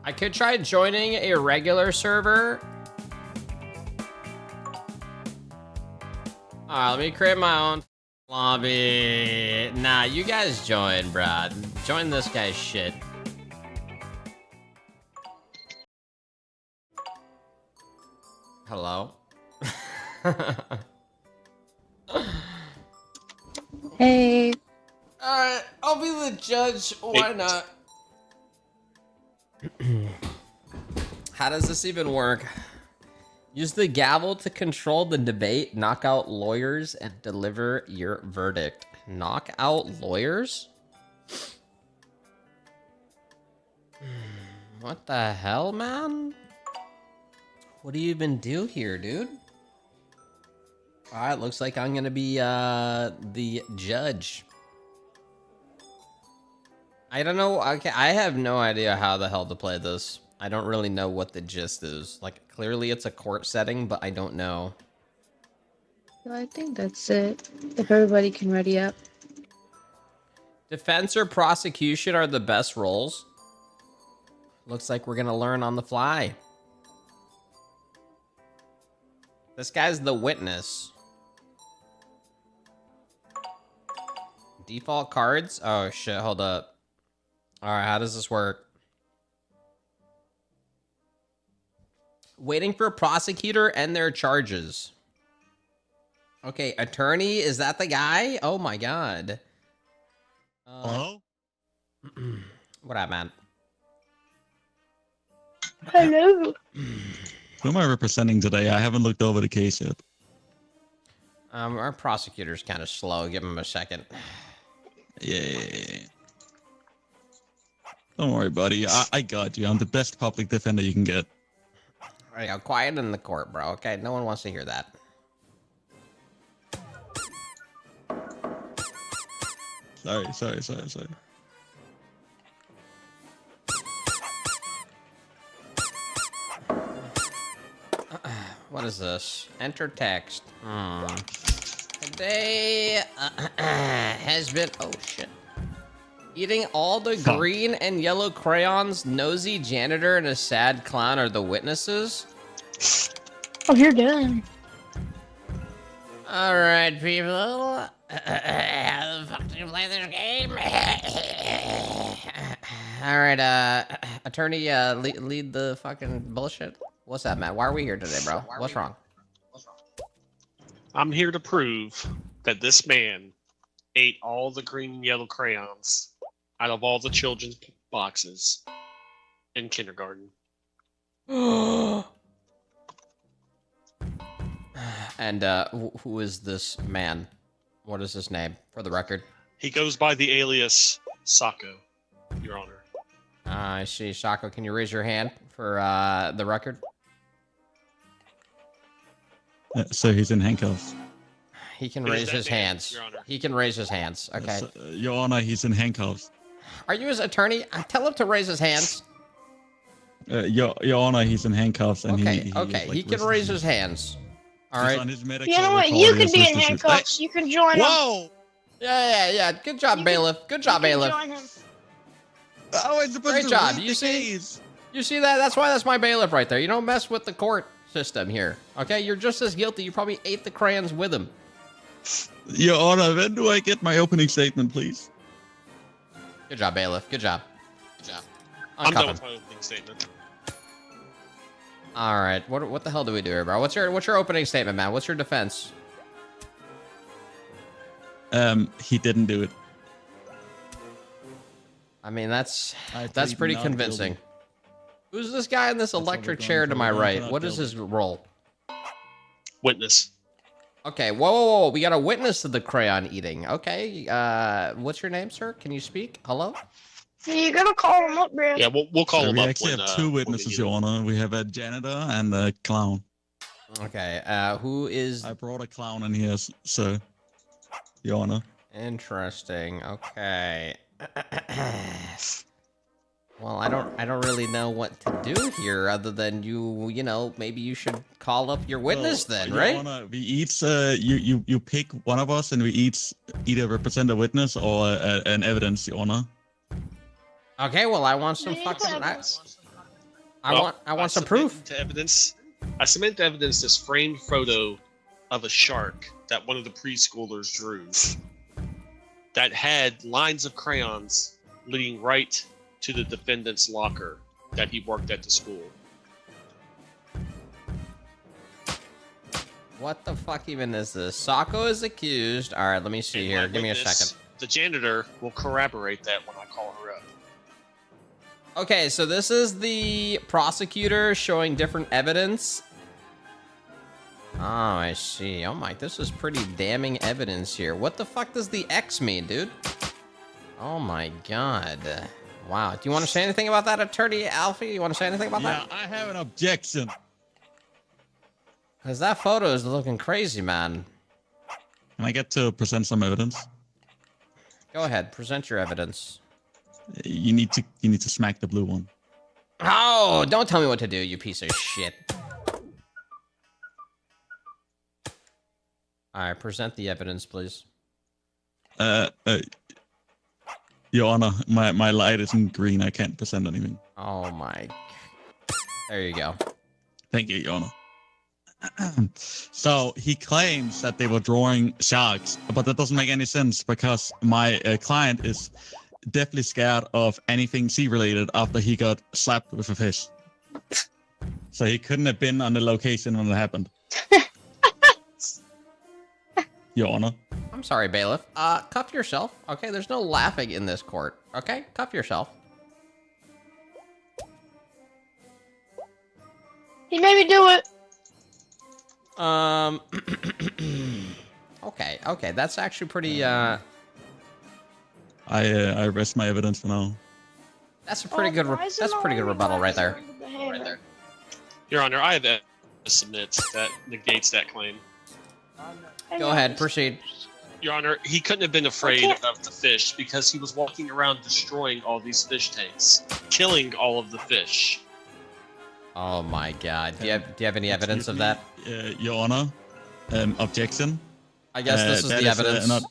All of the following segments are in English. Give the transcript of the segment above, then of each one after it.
I could try joining a regular server. Alright, let me create my own lobby. Nah, you guys join, bruh. Join this guy's shit. Hello? Hey. Alright, I'll be the judge. Why not? How does this even work? Use the gavel to control the debate, knock out lawyers, and deliver your verdict. Knock out lawyers? What the hell, man? What do you even do here, dude? Alright, looks like I'm gonna be the judge. I don't know. Okay, I have no idea how the hell to play this. I don't really know what the gist is. Like, clearly it's a court setting, but I don't know. Well, I think that's it. If everybody can ready up. Defense or prosecution are the best roles. Looks like we're gonna learn on the fly. This guy's the witness. Default cards? Oh shit, hold up. Alright, how does this work? Waiting for a prosecutor and their charges. Okay, attorney, is that the guy? Oh my god. Hello? What up, man? Hello. Who am I representing today? I haven't looked over the case yet. Our prosecutor's kind of slow. Give him a second. Yeah. Don't worry, buddy. I got you. I'm the best public defender you can get. All right, quiet in the court, bro. Okay, no one wants to hear that. Sorry. What is this? Enter text. Today has been... Oh, shit. Eating all the green and yellow crayons, nosy janitor, and a sad clown are the witnesses. Oh, you're done. All right, people. How the fuck do you play this game? All right, attorney, lead the fucking bullshit. What's that, man? Why are we here today, bro? What's wrong? I'm here to prove that this man ate all the green and yellow crayons out of all the children's boxes in kindergarten. And who is this man? What is his name, for the record? He goes by the alias Sako, Your Honor. I see. Sako, can you raise your hand for the record? So he's in handcuffs. He can It is raise that his man, hands. Your Honor. He can raise his hands. Okay. Your Honor, he's in handcuffs. Are you his attorney? Tell him to raise his hands. Your Honor, he's in handcuffs, and Okay, he okay. He can raise his hands. All He's right. on his medical You know what? record You as could be in Mr. handcuffs. You can join him. Whoa! Yeah. Good job, bailiff. Good job, You can bailiff. join him. How am I supposed Great to job. read You the see? case? You see that? That's why that's my bailiff right there. You don't mess with the court system here. Okay? You're just as guilty. You probably ate the crayons with him. Your Honor, when do I get my opening statement, please? Good job, bailiff. Good job. Good job. I'm Uncuff done him. with my opening statement. All right. What the hell do we do here, bro? What's your opening statement, man? What's your defense? He didn't do it. I mean, that's I that's plead pretty not convincing. guilty. Who's this guy in this what we're electric going chair to for. my We're right? not What is guilty. his role? Witness. Okay, whoa. We got a witness to the crayon eating. Okay, what's your name, sir? Can you speak? Hello? You gotta call him up, bro. Yeah, we'll call So him we up actually when, have two when we witnesses, get Your him. Honor. We have a janitor and a clown. Okay, who is... I brought a clown in here, sir. Your Honor. Interesting. Okay. Well, I don't really know what to do here other than you know, maybe you should call up your witness Well, then, Your right? Honor, we each, you pick one of us and we each either represent a witness or an evidence, Your Honor. Okay, well, I want some Yeah, fucking... I want some proof. To evidence. I submitted to evidence this framed photo of a shark that one of the preschoolers drew that had lines of crayons leading right to the defendant's locker that he worked at the school. What the fuck even is this? Sako is accused. All right, let me see And here. my Give me a witness, second. The janitor will corroborate that when I call her up. Okay, so this is the prosecutor showing different evidence. Oh, I see. Oh my, this is pretty damning evidence here. What the fuck does the X mean, dude? Oh my god. Wow. Do you want to say anything about that, Attorney Alfie? You want to say anything about that? I have an objection. Because that photo is looking crazy, man. Can I get to present some evidence? Go ahead, present your evidence. You need to smack the blue one. Oh, don't tell me what to do, you piece of shit. Alright, present the evidence, please. Your Honor, my light isn't green. I can't present anything. Oh my. There you go. Thank you, Your Honor. So he claims that they were drawing sharks, but that doesn't make any sense because my client is definitely scared of anything sea related after he got slapped with a fish. So he couldn't have been on the location when it happened. Your Honor. I'm sorry, bailiff. Cuff yourself. Okay, there's no laughing in this court. Okay, cuff yourself. He made me do it. Okay, that's actually pretty, I rest my evidence for now. that's a pretty good, Why is it that's a pretty good only rebuttal right guys there. with the hammer? Your Honor, I have evidence to submit that negates that claim. I Go know. ahead, proceed. Your Honor, he couldn't have been afraid can't- of the fish because he was walking around destroying all these fish tanks, killing all of the fish. Oh my god. Do you have any evidence of that? Your Honor, objection. I guess this is That the evidence. not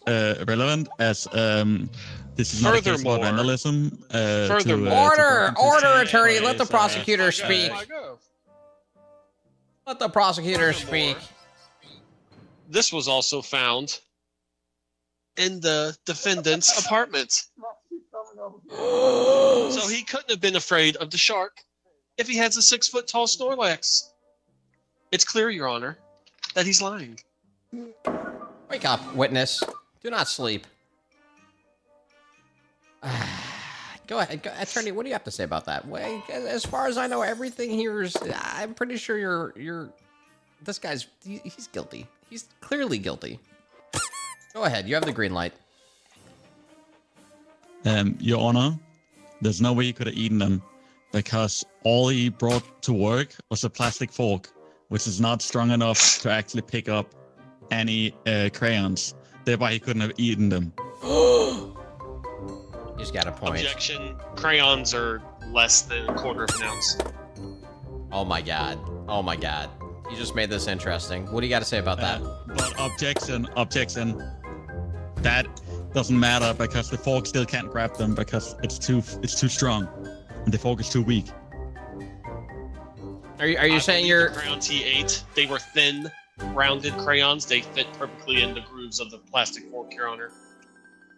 relevant as this is not a case about Furthermore- vandalism. Order, attorney, let the is, prosecutor speak. Furthermore, Let the prosecutor speak. this was also found in the defendant's apartment. So he couldn't have been afraid of the shark if he has a 6-foot-tall Snorlax. It's clear, Your Honor, that he's lying. Wake up, witness. Do not sleep. Go ahead, attorney. What do you have to say about that? Well, as far as I know, everything here is. I'm pretty sure you're. This guy's. He's guilty. He's clearly guilty. Go ahead. You have the green light. Your Honor, there's no way he could have eaten them because all he brought to work was a plastic fork, which is not strong enough to actually pick up any crayons. Thereby, he couldn't have eaten them. He's got a point. Objection. Crayons are less than a quarter of an ounce. Oh my god. Oh my god. You just made this interesting. What do you got to say about that? But objection. That doesn't matter because the fork still can't grab them because it's too strong, and the fork is too weak. Are you saying you're? The crayons he ate, they were thin, rounded crayons. They fit perfectly in the grooves of the plastic fork, Your Honor.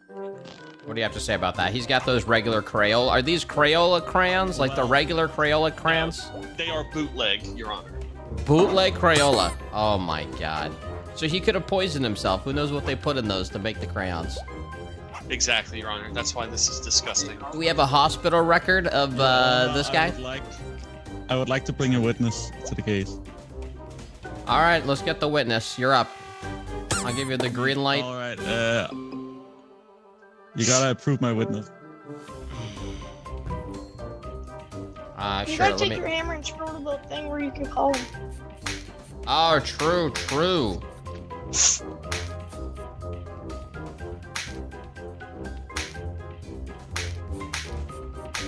What do you have to say about that? He's got those regular Crayola. Are these Crayola crayons like the regular Crayola crayons? They are bootleg, Your Honor. Bootleg Crayola. Oh my god. So he could have poisoned himself. Who knows what they put in those to make the crayons? Exactly, Your Honor. That's why this is disgusting. Do we have a hospital record of this guy? I would like to bring a witness to the case. All right, let's get the witness. You're up. I'll give you the green light. All right. You gotta approve my witness. You Sure. gotta Let take me. your hammer and scroll to the thing where you can call him. Oh, true.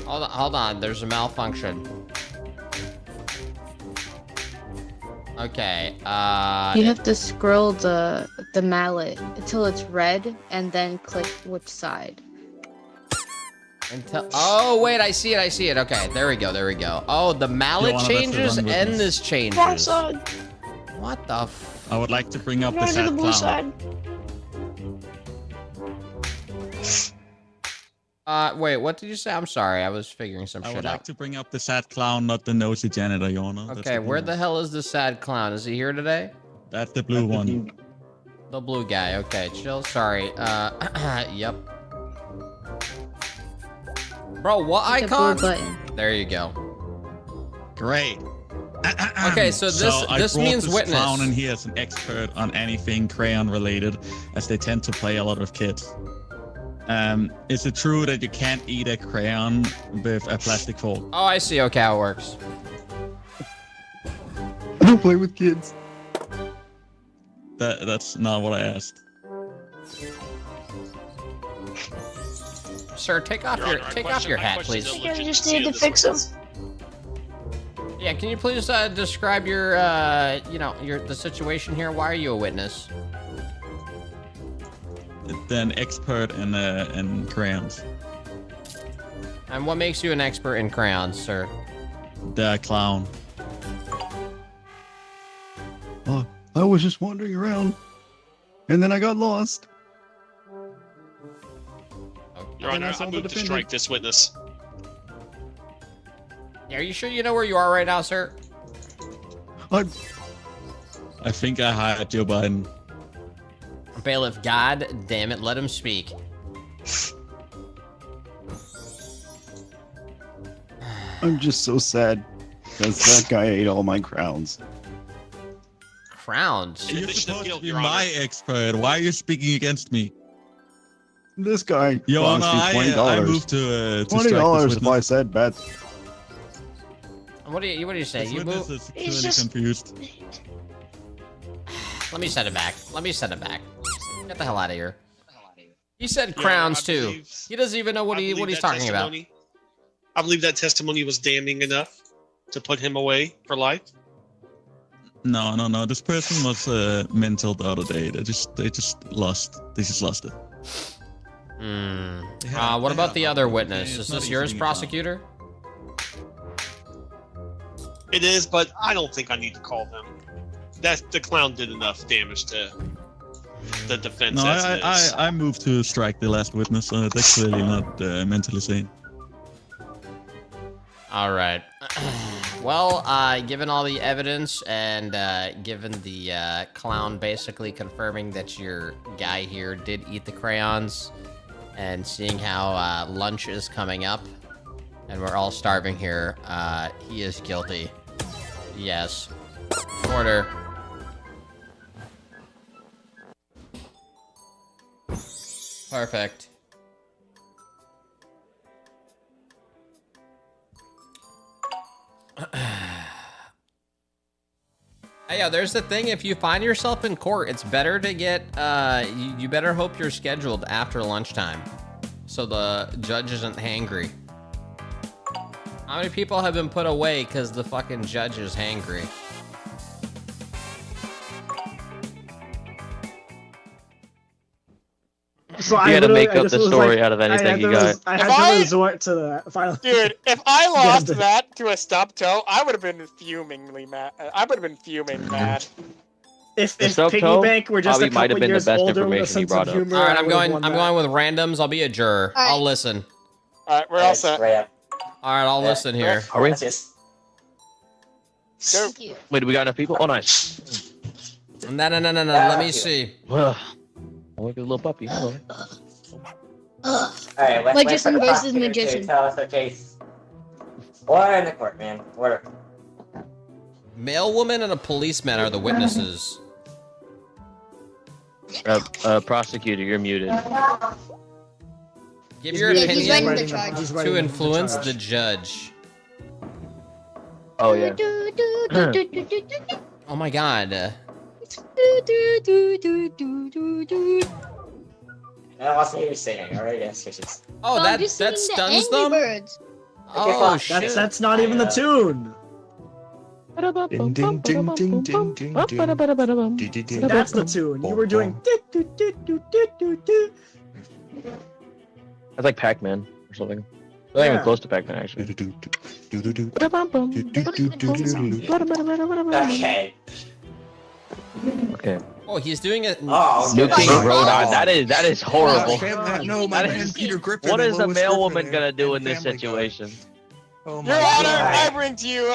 Hold on. There's a malfunction. Okay. You have to scroll the mallet until it's red, and then click which side. Until oh wait, I see it. Okay, there we go. Oh, the mallet wanted us to changes run with and this. this Wrong changes. side. What the? F I would like to bring up I'm the going to the sad blue clown. side. Wait, what did you say? I'm sorry, I was figuring some I shit would out. like to bring up the sad clown, not the nosy janitor, Your Honor. That's Okay, the where blue the one. hell is the sad clown? Is he here today? That's the blue one. The blue guy. Okay, chill. Sorry. Yep. Bro, what Hit the blue icon? button. There you go. Great. Okay, so this I this brought means this witness. clown in here as an expert on anything crayon related, as they tend to play a lot with kids. Is it true that you can't eat a crayon with a plastic fork? Oh, I see. Okay, how it works. I don't play with kids. That's not what I asked. Sir, take off Your your Honor, I take off question- your I hat, question please. the I think I just legitimacy need of to this fix him. witness. Yeah, can you please describe your the situation here? Why are you a witness? They're an expert in crayons. And what makes you an expert in crayons, sir? They're a clown. Oh, I was just wandering around, and then I got lost. Your And I Honor, saw I the move to defendant. strike this witness. Are you sure you know where you are right now, sir? I, I think I hired Joe Biden. Bailiff, God damn it, let him speak. I'm just so sad because that guy ate all my crowns. Crowns. You're Admission of supposed guilt, to be Your my Honor. expert. Why are you speaking against me? This guy Your Honor, promised me I $20. moved to $20 strike this if witness. I said bet. What do you say? This You witness move. is He's clearly just- confused. Let me set it back. Get the hell out of here. He said Your crowns Honor, I too. believe- He doesn't even know what I he's believe that talking about. testimony- I believe that testimony was damning enough to put him away for life. No. This person was mental the other day. They just lost. They just lost it. Hmm. Yeah, What yeah, about the other okay, witness? it's Is not this easy yours, being a clown. prosecutor? It is, but I don't think I need to call them. That the clown did enough damage to the defense. No, as it is. I moved to strike the last witness. They're clearly not mentally sane. All right. Well, given all the evidence and given the clown basically confirming that your guy here did eat the crayons, and seeing how lunch is coming up, and we're all starving here, he is guilty. Yes. Order. Perfect. Yeah, there's the thing. If you find yourself in court, it's better to get, you better hope you're scheduled after lunchtime, so the judge isn't hangry. How many people have been put away because the fucking judge is hangry? So You I had to literally- make I up just the was story like- out of anything you got. I If had I- to resort to the final. Dude, if I lost Yeah. that to a stub toe, I would have been fumingly mad. I would have been fuming mad. If The if sub Piggy toe Bank were just a probably might have couple been the years best older with a information you sense brought of up. humor, All right, I I'm would've going. won I'm that. going with randoms. I'll be a juror. All right. I'll listen. All right, we're all set. All right, I'll listen here. Are we? Go. Wait, do we got enough people? Oh, nice. No. Let me see. Ugh. I look at a little puppy. Hello. Alright, wait, Magician wait for the versus prosecutor magician. to tell us the case. Order in the court, man. Order. Male woman and a policeman are the witnesses. Prosecutor, you're muted. Give He's your muted, he's opinion writing the charge. he's to writing the influence charge. the judge. Oh, yeah. Oh my god. I don't want to hear you singing, alright? Yes, yes. Oh, that stuns them? Birds. Oh fine. shit. That's not even the tune. Ding, ding, ding, ding, ding, ding, ding. Ding-ding-ding. That's the tune. You were doing. That's like Pac-Man or something. Not even Yeah. close to Pac-Man, actually. Okay. Okay. Oh, he's doing it. Oh, Nuking God. Rhode Island. That is horrible. No, my That man is- Peter Griffin. What and is the Lois male Griffin woman and- gonna do and in this Family Guy. situation? Oh Your my Honor, God. I bring to you.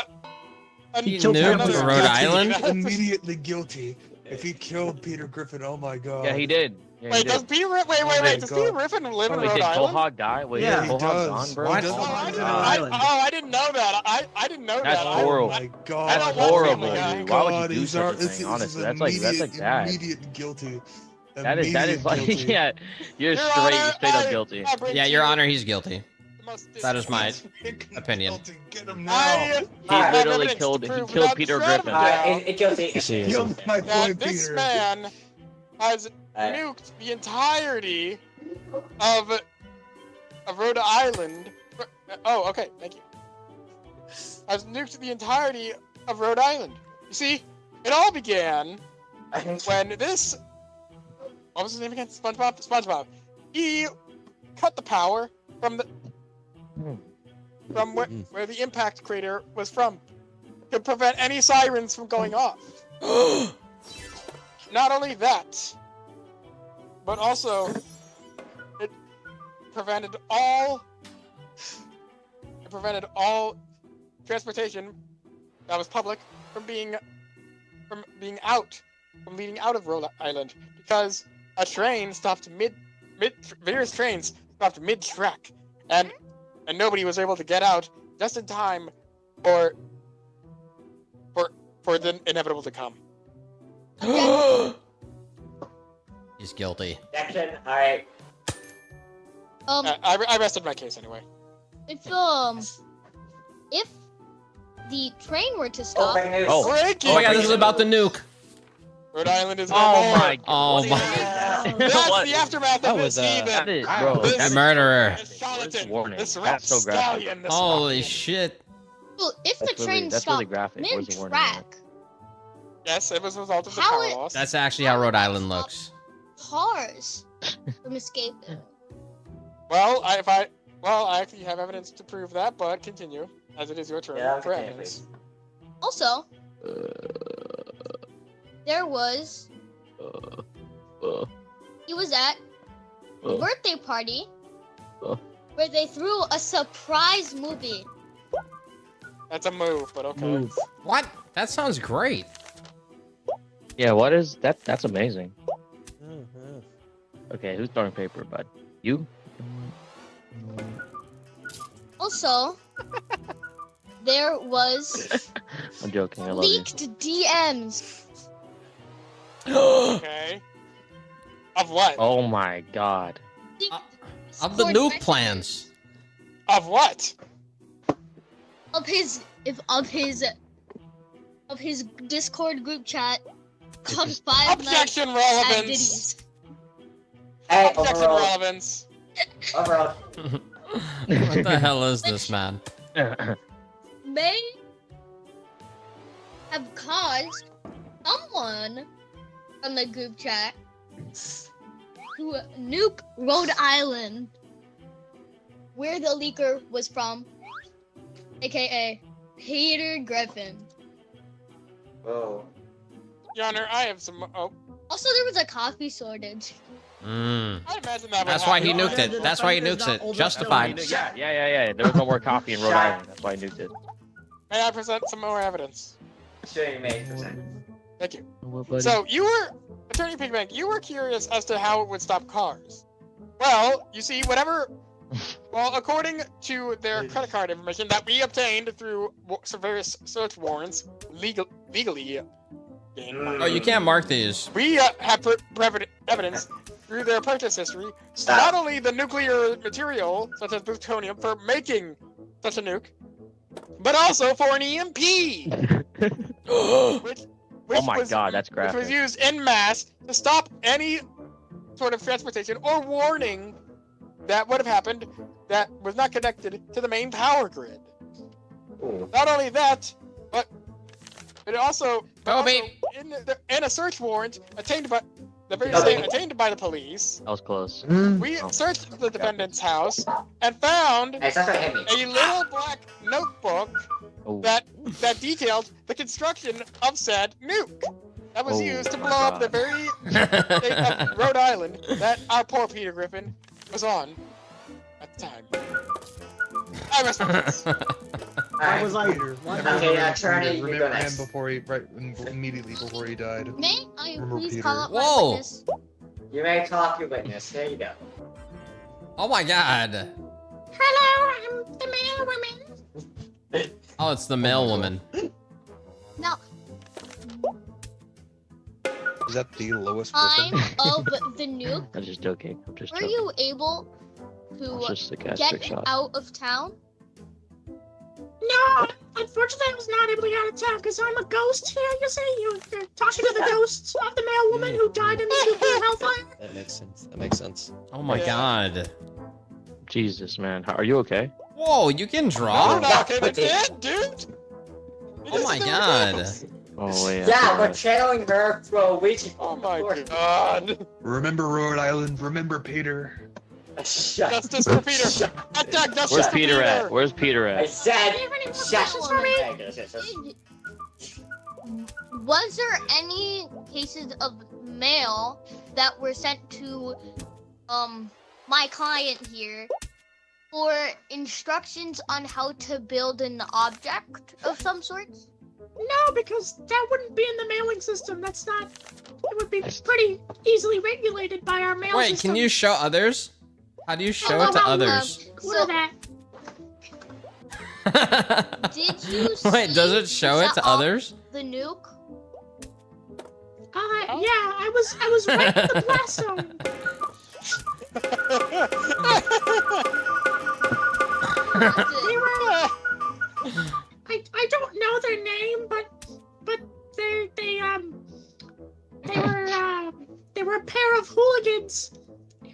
He killed nuked another- Rhode Island. Immediately guilty. If he killed Peter Griffin, oh my God. Yeah, he did. Yeah, he Wait, does did. Peter? Wait. my Does God. Peter Griffin live in Wait, Rhode did Island? Quahog die? Wait, Yeah, is he Quahog does. gone, bro? He What? does Oh, live I in didn't, Rhode I, Island. oh, I didn't know that. I didn't know That's that. horrible. Oh my God. I That's don't watch horrible, Family Guy. dude. Why would you God, do he's such a our- this thing? is Honestly, that's like bad. Immediate guilty. That is Immediate like guilty. yeah, you're Your straight Honor, up I- guilty. I bring Yeah, to Your you Honor, he's guilty. the most That is my Make him opinion. guilty. Get him now. I He have literally evidence killed to he prove killed without Peter a shadow of Griffin. a doubt It guilty. Kill my boy that this Peter. man has nuked the entirety of Rhode Island. Oh, okay, thank you. Has nuked the entirety of Rhode Island. You see, it all began when this. What was his name again? SpongeBob. SpongeBob. He cut the power from the where the impact crater was from to prevent any sirens from going off. Not only that, but also it prevented all transportation that was public from leading out of Rhode Island because a train stopped various trains stopped mid-track and nobody was able to get out just in time for the inevitable to come. He's guilty. Objection. All right. I rested my case anyway. If the train were to stop, Open news. Oh. Breaking Oh my God, this is about the nuke. Rhode Island is no Oh more. my Oh what my- is- That's What? the aftermath That of was, this heathen. That is, bro. This- The murderer. This charlatan, warning. this That's so graphic. rapscallion, this Holy ruffian. shit. well, if the That's train really stopped graphic. Where's the warning? mid-track, Yes, it was a result of the How power it- loss. That's actually how Rhode Island looks. cars from escaping. Well, I actually have evidence to prove that, but continue, as it is your turn Yeah, for continue, evidence. Also, there was he was at a birthday party where they threw a surprise movie. That's a move, but okay. What? That sounds great. Yeah, what is that? That's amazing. Okay, who's throwing paper, bud? You? Also, there was I'm joking. I love you. leaked DMs. Okay. Of what? Oh my god. Of the nuke plans. Of what? Of his Discord group chat called Five Nights Objection at relevance. Diddy's. Hey, Objection overruled. relevance. Overruled. What the hell is this, man? May have caused someone from the group chat to nuke Rhode Island, where the leaker was from, aka Peter Griffin. Whoa. Your Honor, I have some. Oh, Also, there was a coffee shortage. Mm. I imagine that. That's would why he happen. nuked it. That's why he nukes it. Justified. Yeah. There was no more coffee in Rhode Island. That's why I nuked it. May I present some more evidence? Sure, you may present. Thank you. Well, buddy. So you were, Attorney Pigbank, you were curious as to how it would stop cars. Well, you see, well, according to their credit card information that we obtained through various search warrants, legally gained. Oh, you can't mark these. We have evidence through their purchase history, Stop. not only the nuclear material, such as plutonium, for making such a nuke, but also for an EMP. which Oh my was, god, that's Which was graphic. used en masse to stop any sort of transportation or warning that would have happened that was not connected to the main power grid. Ooh. Not only that, but it also, Kobe. in a search warrant obtained the very Okay. same attained by the police. That was close. We Oh. searched the defendant's house and found Hey, stop trying to hit me. a little black notebook Oh. that detailed the construction of said nuke that was Oh used to my blow up the God. very state of Rhode Island that our poor Peter Griffin was on at the time. I rest my case. Why was I? Peter. Why was Okay, I? attorney, you go Remember him next. before he immediately before he died. May I Remember please Peter. call up my Whoa. witness? You may call up your witness. There you go. Oh my god. Hello, I'm the male woman. Oh, it's the male woman. Now, Is that the lowest time person? of the nuke, I'm just joking. I'm just were joking. you able It's to just a gastric get shot. out of town? No, unfortunately, I was not able to get out of town because I'm a ghost here. You see, you're talking to the ghosts of the male woman who died in the nuclear hellfire. That makes sense. That makes sense. Oh my god. Jesus, man. Are you okay? Whoa, you can I'm draw? not gonna dead, dude. Oh my god. Oh, wait. Yeah, we're channeling her through a Ouija Oh board. my Of course. god. Remember Rhode Island. Remember Peter. Shut. Justice for Peter. Attack justice Where's for Peter at? Where's Peter I at? said. Do you have any more Shut. questions for me? Yes. Was there any cases of mail that were sent to my client here for instructions on how to build an object of some sort? No, because that wouldn't be in the mailing system. That's not. It would be pretty easily regulated by our mail Wait, system. can you show others? How do you show Oh, it to well, others? What are that? Did you Wait, does see it show it to off others? The nuke? Yeah, I was right in the blast zone. They were. I don't know their name, but they were a pair of hooligans,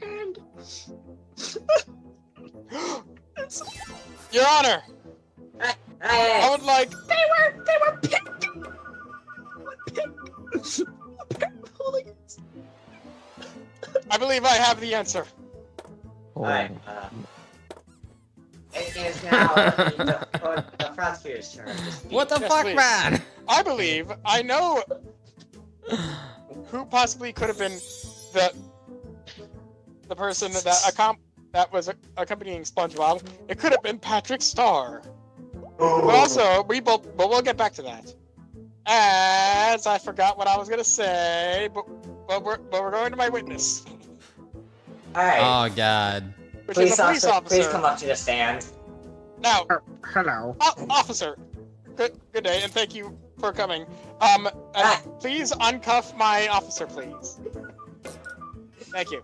and Your Honor, Hey, I would like. they were picked. A pair of hooligans. I believe I have the answer. alright, it is now the prosecutor's turn. to speak. What the Yes, fuck, please. man? I believe I know who possibly could have been the person that was accompanying SpongeBob. It could have been Patrick Starr. But also, but we'll get back to that. As I forgot what I was gonna say, but we're going to my witness, Alright, Oh god. which police is a police officer, please officer. come up to the stand. Now, Hello. officer, good day, and thank you for coming. Please uncuff my officer, please. Thank you.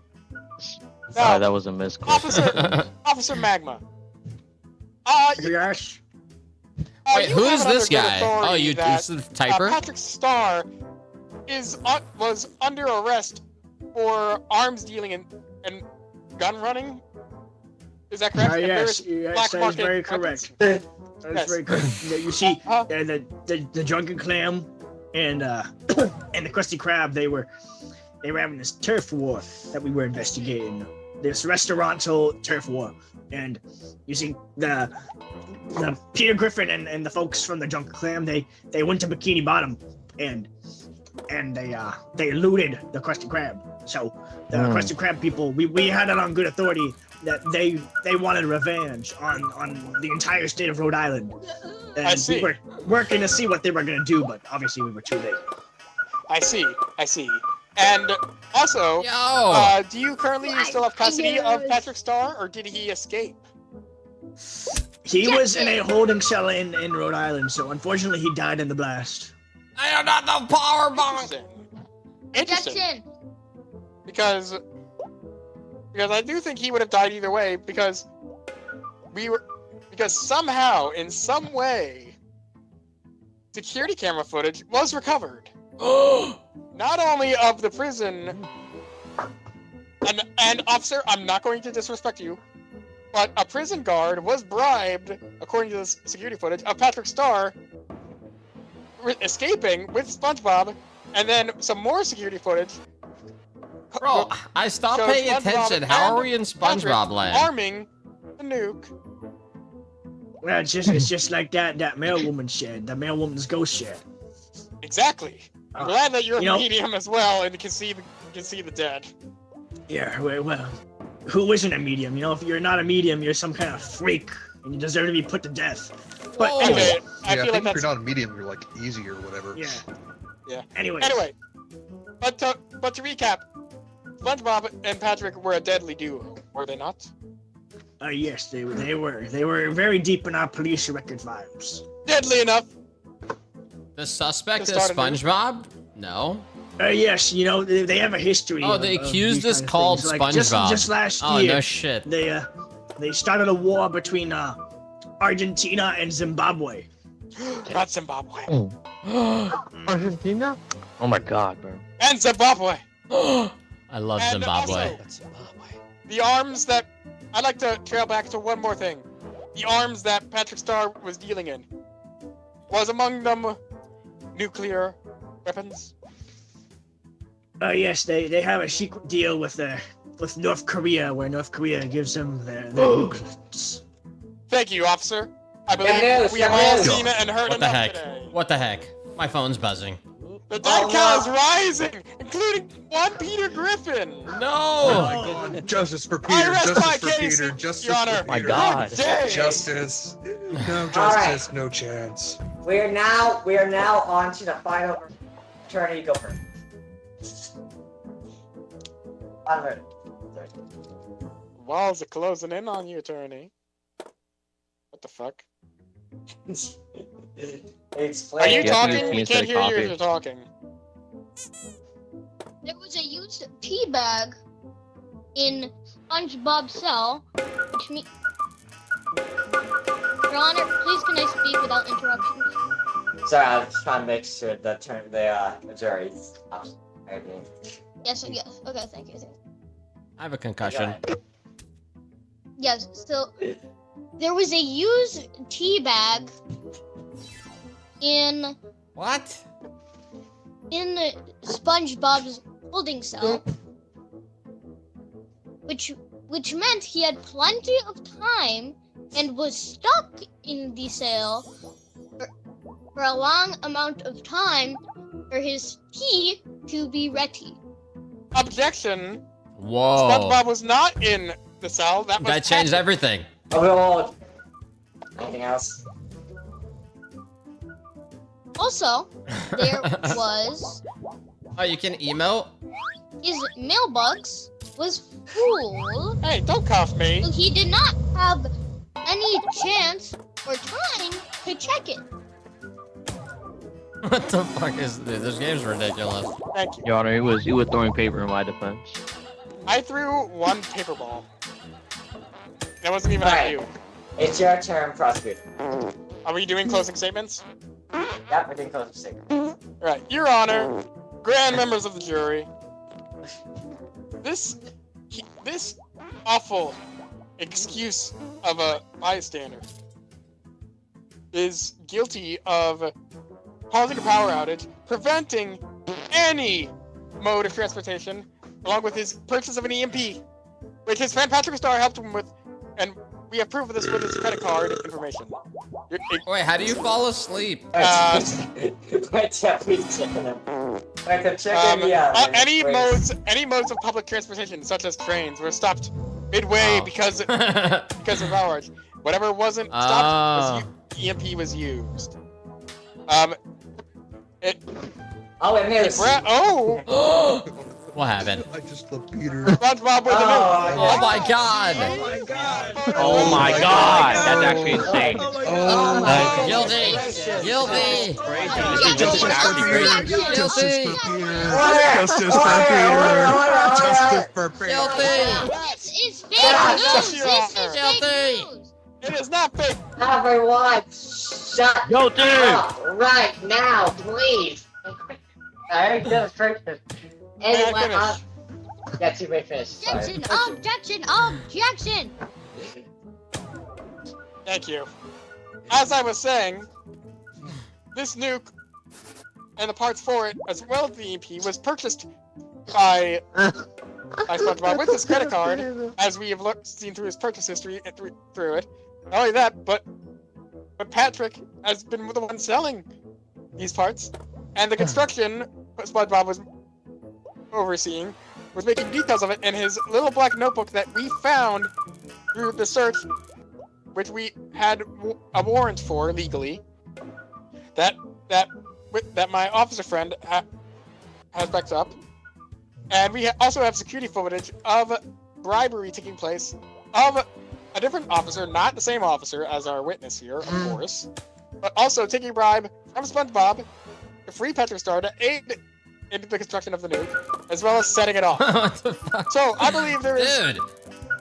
Sorry, that was a miss. Officer Magma. Yes. Wait, you who have is it under this good guy? authority Oh, you that, this is the typer? Patrick Starr was under arrest for arms dealing and gun running. Is that correct? And Yes, various yes, black that is market very weapons? correct. That is Yes. very correct. Yeah, you see, Uh-huh. the drunken clam and and the Krusty Krab, they were having this turf war that we were investigating. This restaurantal turf war, and you see the Peter Griffin and the folks from the drunken clam, they went to Bikini Bottom and they looted the Krusty Krab. So the Krusty Krab people, we had it on good authority that they wanted revenge on the entire state of Rhode Island. And I see. we were working to see what they were gonna do, but obviously we were too late. I see. And also, Yo! do you currently still have custody of Patrick Starr, or did he escape? He was in a holding cell in Rhode Island, so unfortunately he died in the blast. I am not the power bomb! Interesting. Objection. Because I do think he would have died either way, because somehow, in some way, security camera footage was recovered. Not only of the prison, and officer, I'm not going to disrespect you, but a prison guard was bribed, according to this security footage, of Patrick Starr escaping with SpongeBob, and then some more security footage Bro, I stopped shows paying SpongeBob attention. How are we in Patrick SpongeBob land? arming the nuke. Well, it's just like that male woman shed, the male woman's ghost shed. Exactly. I'm Uh, glad that you're you a know- medium as well, and you can see the dead. Yeah, well, who isn't a medium? You know, if you're not a medium, you're some kind of freak, and you deserve to be put to death. But Whoa. anyway, Okay, I Yeah, I feel think like if that's you're not a medium, you're like easy or whatever. yeah. Yeah. Anyway, But to recap, SpongeBob and Patrick were a deadly duo, were they not? yes, they were very deep in our police record files. Deadly enough. The suspect To is start a new- SpongeBob? No. Yes, you know they have a history. Oh, of- the of accused these is kind of called things. Like, SpongeBob. Just last Oh, year, no shit. they started a war between Argentina and Zimbabwe. Not Zimbabwe. Argentina? Oh my god, bro. And Zimbabwe. I love And Zimbabwe. also, the arms that I'd like to trail back to one more thing. The arms that Patrick Star was dealing in. Was among them nuclear weapons? Yes, they have a secret deal with North Korea, where North Korea gives them their nuclears. Thank you, officer. I believe news, we have good all news. seen it and heard What the enough heck? today. What the heck? My phone's buzzing. The dead Oh, count no. is rising, including one Peter Griffin. Oh No! my god. Justice for I Peter, rest justice my for case, Peter, justice Your Honor. for My Peter. god. Dang. Justice. No All justice, no chance. We are now on to the final attorney. Go first. Onward. Walls are closing in on you, attorney. What the fuck? Explain. Are you Yeah, talking? you We can't can't say hear you copy. if you're talking. There was a used tea bag in SpongeBob's cell, which means. Your Honor, please can I speak without interruptions? Sorry, I was just trying to make sure the jury's up. I mean, Yes, yes. Okay, thank you. I have a concussion. Yes, so there was a used tea bag in What? SpongeBob's holding cell, which meant he had plenty of time and was stuck in the cell for a long amount of time for his tea to be ready. Objection. Whoa. SpongeBob was not in the cell. That was That changed Patrick. everything. overruled. Anything else? Also, there was Oh, you can emote? his mailbox was full, Hey, don't cuff me. so he did not have any chance or time to check it. What the fuck is this? This game's ridiculous. Thank you. Your Honor, he was throwing paper in my defense. I threw one paper ball. That wasn't even at Alright. you. It's your turn, prosecutor. Are we doing closing statements? Yep, we're doing closing statement. Right. Your Honor, grand members of the jury, this awful excuse of a bystander is guilty of causing a power outage, preventing any mode of transportation, along with his purchase of an EMP, which his friend Patrick Star helped him with, and we have proof of this with his credit card information. Wait, how do you fall asleep? Wait, yeah, please check them. Wait, the chicken, Any modes of public transportation, such as trains, were stopped midway Oh. because of power outage. Whatever wasn't stopped, EMP was used. It missed. Oh! What happened? I just love Peter. SpongeBob with the nuke. Oh my god! Oh my god! That's actually insane. Oh my Guilty! Guilty! This is actually crazy. Justice Guilty! for Peter. Order! Justice for Order, Peter. order, order, Justice for Peter. Guilty! This is fake Yeah, news! Your This is Honor. fake Guilty. news! It is not fake. Everyone, shut Guilty! up right now, please. I did first. May I Anyone finish? up? Yes, you may finish. Sorry. Objection! Objection! Thank you. As I was saying, this nuke and the parts for it, as well as the EMP, was purchased by by SpongeBob with his credit card, as we have seen through his purchase history and through it. Not only that, but Patrick has been the one selling these parts, and the construction SpongeBob was overseeing was making details of it in his little black notebook that we found through the search, which we had a warrant for legally. That my officer friend has backed up, and we also have security footage of bribery taking place of a different officer, not the same officer as our witness here, of course, but also taking bribe from SpongeBob to free Patrick Star to aid in the construction of the nuke, as well as setting it off. What the fuck? So I believe there is Dude.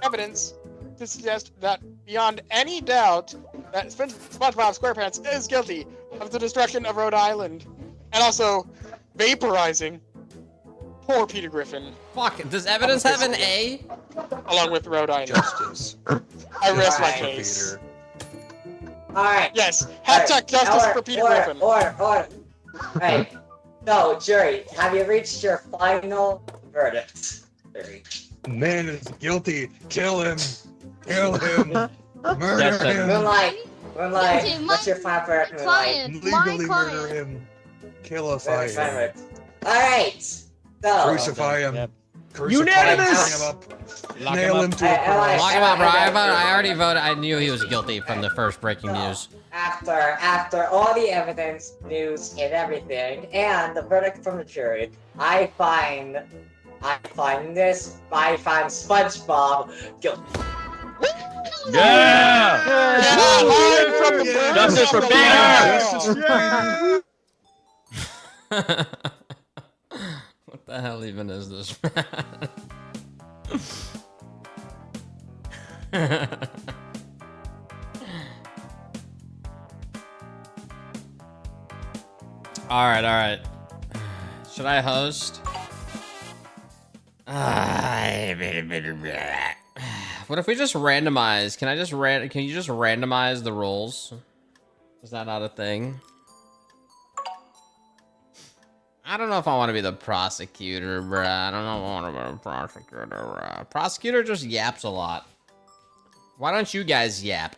evidence to suggest that beyond any doubt that SpongeBob SquarePants is guilty of the destruction of Rhode Island and also vaporizing poor Peter Griffin. Fuck, does evidence have an A? Along with Rhode Island. Justice. I rest my Right. case. Alright. Yes, hashtag justice for Peter Griffin. Order. Right. So, jury, have you reached your final verdict? Man is guilty. Kill him. Kill him. Murder him. Moonlight, Listen, what's your final verdict, Moonlight? Client, my Legally murder client. him. Killify him. Alright. So, Crucify him. Yep. Crucify Unanimous! him. Hang him up. Lock Nail him him up. to a cross. Lock him up, bro. I already voted. I knew he was guilty from the first breaking news. after all the evidence, news, and everything, and the verdict from the jury, I find SpongeBob guilty. Yeah! Live from the Yeah. Justice for Peter! What the hell even is this? Alright. Should I host? What if we just randomize? Can you just randomize the roles? Is that not a thing? I don't know if I want to be the prosecutor, bruh. I don't know if I want to be the prosecutor, bruh. Prosecutor just yaps a lot. Why don't you guys yap?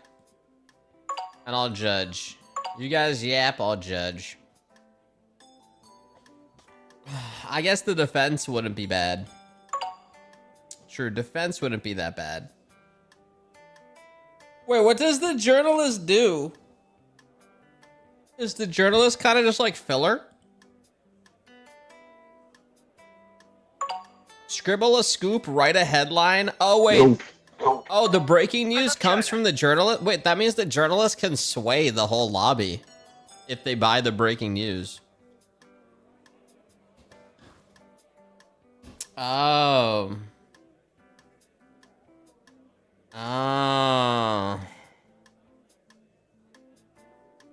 And I'll judge. You guys yap, I'll judge. I guess the defense wouldn't be bad. True, defense wouldn't be that bad. Wait, what does the journalist do? Is the journalist kind of just like filler? Scribble a scoop, write a headline. Oh, wait. Oh, the breaking news comes from the journalist? Wait, that means the journalist can sway the whole lobby if they buy the breaking news. Oh. Alright,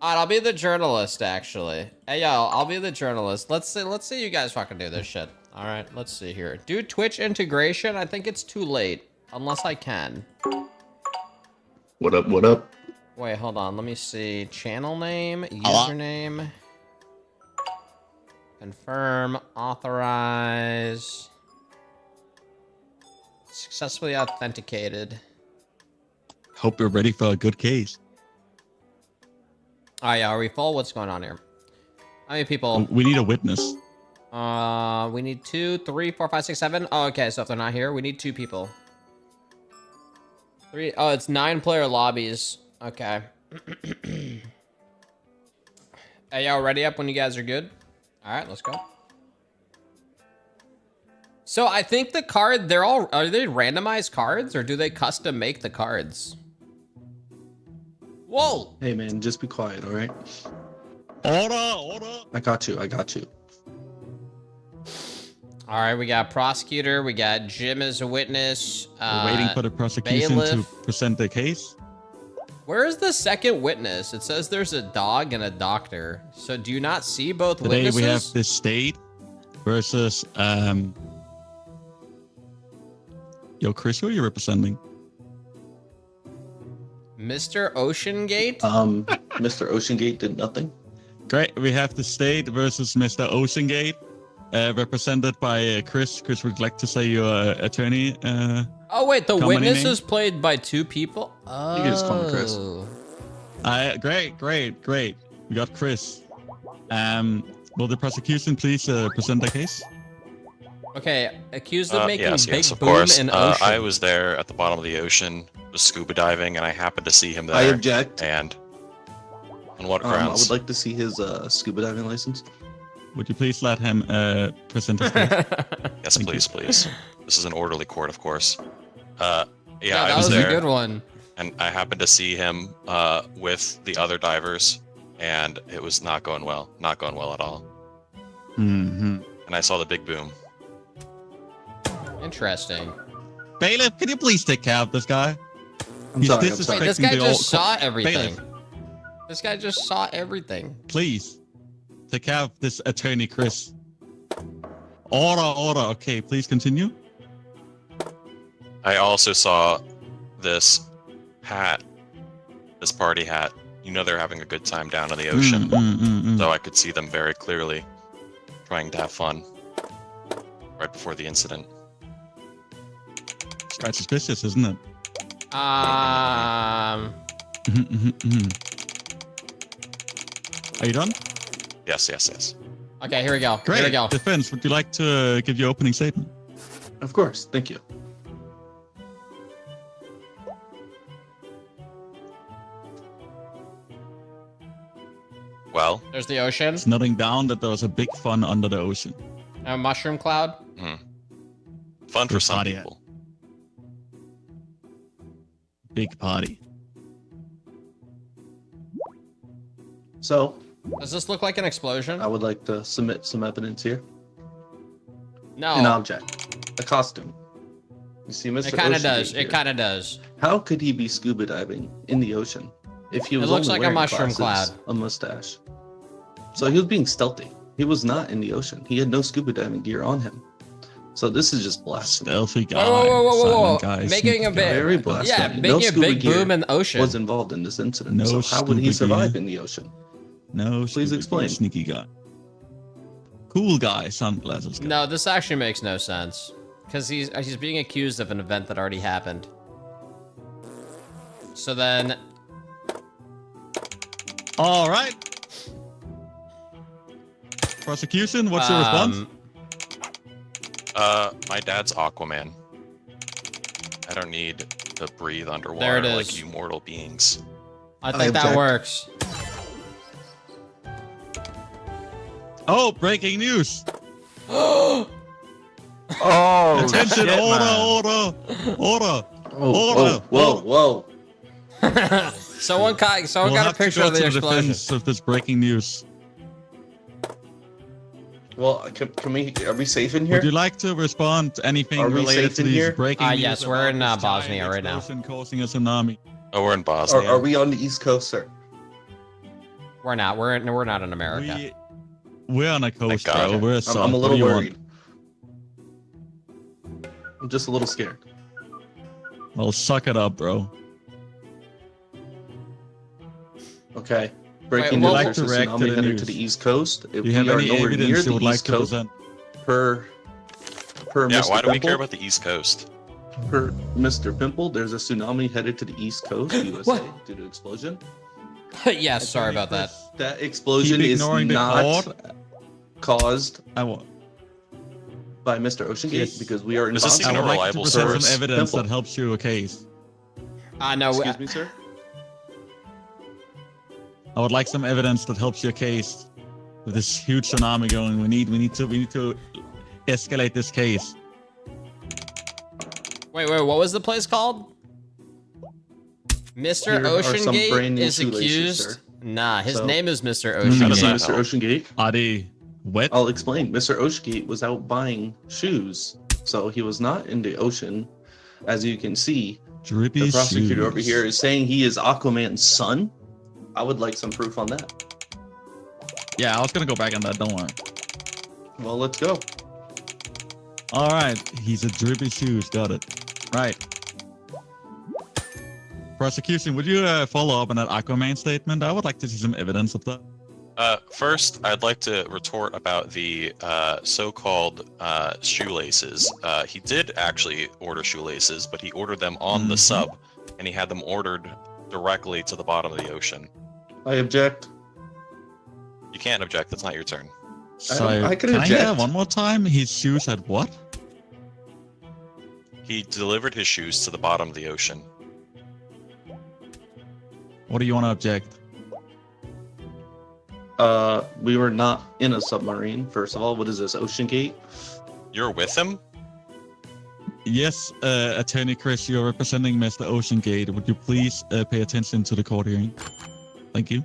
I'll be the journalist, actually. Hey, yo, I'll be the journalist. Let's see you guys fucking do this shit. Alright, let's see here. Do Twitch integration? I think it's too late. Unless I can. What up? Wait, hold on. Let me see. Channel name, username. Confirm, authorize. Successfully authenticated. Hope you're ready for a good case. Oh yeah, are we full? What's going on here? How many people? We need a witness. We need 2, 3, 4, 5, 6, 7. Oh, okay, so if they're not here, we need 2 people. 3. Oh, it's 9-player lobbies. Okay. Hey, y'all ready up when you guys are good? All right, let's go. So I think the card, are they randomized cards or do they custom make the cards? Whoa! Hey man, just be quiet, all right? Order! I got you. All right, we got prosecutor, we got Jim as a witness. We're waiting for the prosecution to bailiff. present the case. Where is the second witness? It says there's a dog and a doctor. So do you not see both Today witnesses? we have the state versus Yo, Chris, who are you representing? Mr. Oceangate? Mr. Oceangate did nothing. Great. We have the state versus Mr. Oceangate. represented by Chris. Chris, would you like to say your attorney? Oh wait, the company witness name? is played by 2 people. Oh. You can just call me Chris. Great. We got Chris. Will the prosecution please present the case? Okay, accused of making yes, big of boom course. in ocean. I was there at the bottom of the ocean, was scuba diving, and I happened to see him there. I object. And on what I grounds? would like to see his scuba diving license. Would you please let him present his case? Yes, please. This is an orderly court, of course. I that was was there, a good one. and I happened to see him with the other divers, and it was not going well. Not going well at all. Mm-hmm. And I saw the big boom. Interesting. Bailiff, can you please take care of this guy? I'm He's sorry. Wait, disrespecting this guy the just old saw everything. Bailiff, This guy just saw everything. please take care of this attorney, Chris. Order. Okay, please continue. I also saw this hat, this party hat. You know they're having a good time down in the ocean. So I could see them very clearly trying to have fun right before the incident. It's quite suspicious, isn't it? Um. Are you done? Yes. Okay, here we go. Great. Here we go. Defense, would you like to give your opening statement? Of course. Thank you. Well, There's the ocean. It's nothing down that there was a big fun under the ocean. A mushroom cloud. fun for Big some party. people. Big party. So, Does this look like an explosion? I would like to submit some evidence here. No. An object. A costume. You see, Mr. It kind of Oceangate does. here. It kind of does. How could he be scuba diving in the ocean if he It was looks only like a wearing mushroom glasses, cloud. a mustache? So he was being stealthy. He was not in the ocean. He had no scuba diving gear on him. So this is just blasphemy. Stealthy guy. Whoa. silent guy, Making a sneaky bit. guy. Very blasphemy. Yeah, No making a scuba big gear boom in the ocean. was involved in this incident. No So how would he scuba survive gear. in the ocean? No, Please stupid explain. Sneaky guy. Cool guy, sunglasses guy. No, this actually makes no sense. Because he's being accused of an event that already happened. So then, All right. Prosecution, what's your response? My dad's Aquaman. I don't need to breathe There underwater it like is. you mortal beings. I think that object. works. Oh, breaking news. Oh, Attention, shit, order. Oh, whoa. Someone got We'll a have to picture go of the to explosion. defense of this breaking news. Well, can we? Are we safe in here? Would you like to respond to anything Are we related safe to in these here? breaking news? Yes, we're in about this Bosnia giant right now. explosion causing a tsunami. Oh, we're in Bosnia. Are we on the East Coast, sir? We're not. We're not in America. We're on a coast, God. bro. We're I'm a What little do you want? worried. I'm just a little scared. Well, suck it up, bro. Okay. Breaking Wait, news: what- there's a Like to react to tsunami the headed news. to the East Coast. If Do you we have are any nowhere near evidence the you would like East to Coast, present? per Yeah, Mr. why do we Pimple, care about the East Coast? per Mr. Pimple, there's a tsunami headed to the East Coast, USA, What? due to explosion. Yes, sorry about that. That explosion Keep is ignoring the not court. caused I want. by Mr. Oceangate Yes. because we are in Is this Bosnia. I even would a like to reliable present source? some evidence Pimple. that helps you a case. No. Excuse me, sir. I would like some evidence that helps your case. With this huge tsunami going, we need to escalate this case. Wait. What was the place called? Mr. Here are some brand Oceangate new is shoelaces, accused. sir. Nah, his So- name is Mr. How does Oceangate. that Mr. help? Oceangate. Are they wet? I'll explain. Mr. Oceangate was out buying shoes, so he was not in the ocean. As you can see, Drippy the prosecutor shoes. over here is saying he is Aquaman's son. I would like some proof on that. Yeah, I was gonna go back on that. Don't worry. Well, let's go. All right, he's a drippy shoes. Got it. Right. Prosecution, would you follow up on that Aquaman statement? I would like to see some evidence of that. First, I'd like to retort about the so-called shoelaces. He did actually order shoelaces, but he ordered them on the sub, and he had them ordered directly to the bottom of the ocean. I object. You can't object. That's not your turn. So, I can I hear object. one more time? His shoes at what? He delivered his shoes to the bottom of the ocean. What do you want to object? We were not in a submarine, first of all. What is this, Ocean Gate? You're with him? Yes, Attorney Chris, you're representing Mr. Ocean Gate. Would you please pay attention to the court hearing? Thank you.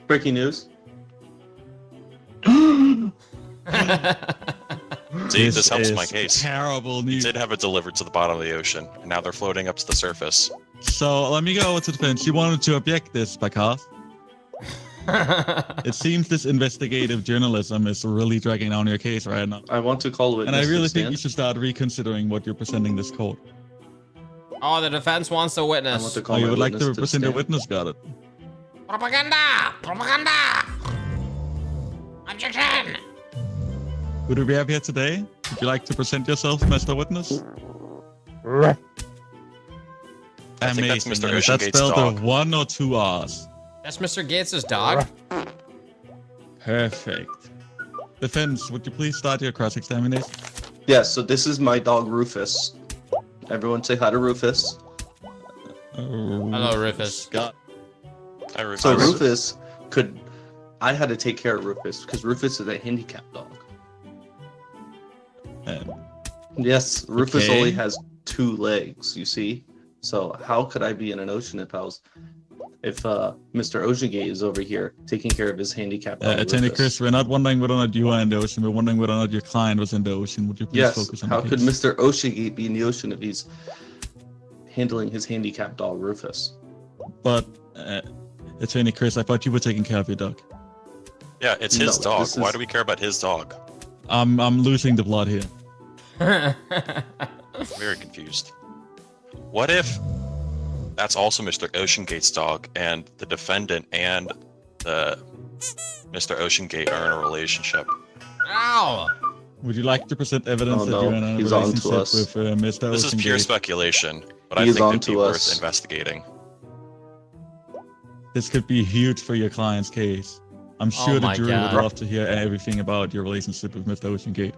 Breaking news. See, this helps my case. Terrible He news. did have it delivered to the bottom of the ocean, and now they're floating up to the surface. So let me go over to the bench. You wanted to object this, because it seems this investigative journalism is really dragging down your case right now. I want to call a witness. And I really to think you stand. should start reconsidering what you're presenting this court. Oh, the defense wants a I want witness. to call Oh, you my would like to witness represent your stand. witness? Got it. Propaganda! Propaganda! Objection! Would we have here today? Would you like to present yourself, Mr. Witness? I think that's Amazing. Mr. And is Ocean that Gate's spelled dog. with 1 or 2 R's? That's Mr. Gates' dog. Perfect. Defense, would you please start your cross-examination? Yes, so this is my dog Rufus. Everyone say hi to Rufus. Hello, Rufus. Scott. Hi, Rufus. So Rufus could... I had to take care of Rufus because Rufus is a handicapped dog. Yes, Rufus Okay. only has 2 legs, you see? So how could I be in an ocean if Mr. Ocean Gate is over here taking care of his handicapped dog Attorney Rufus? Chris, we're not wondering whether or not you are in the ocean. We're wondering whether or not your client was in the ocean. Would you please Yes, focus on how the could case? Mr. Ocean Gate be in the ocean if he's handling his handicapped dog Rufus? But, Attorney Chris, I thought you were taking care of your dog. Yeah, it's his No, dog. this Why is- do we care about his dog? I'm losing the blood here. Very confused. What if that's also Mr. Ocean Gate's dog, and the defendant and the Mr. Ocean Gate are in a relationship? Ow! Would you like to present evidence Oh, that no, you're in a he's on to relationship us. with Mr. This is Ocean pure Gate? speculation, but He I is think on it'd be to worth us. investigating. This could be huge for your client's case. I'm Oh sure the my jury God. would love to hear everything about your relationship with Mr. Ocean Gate.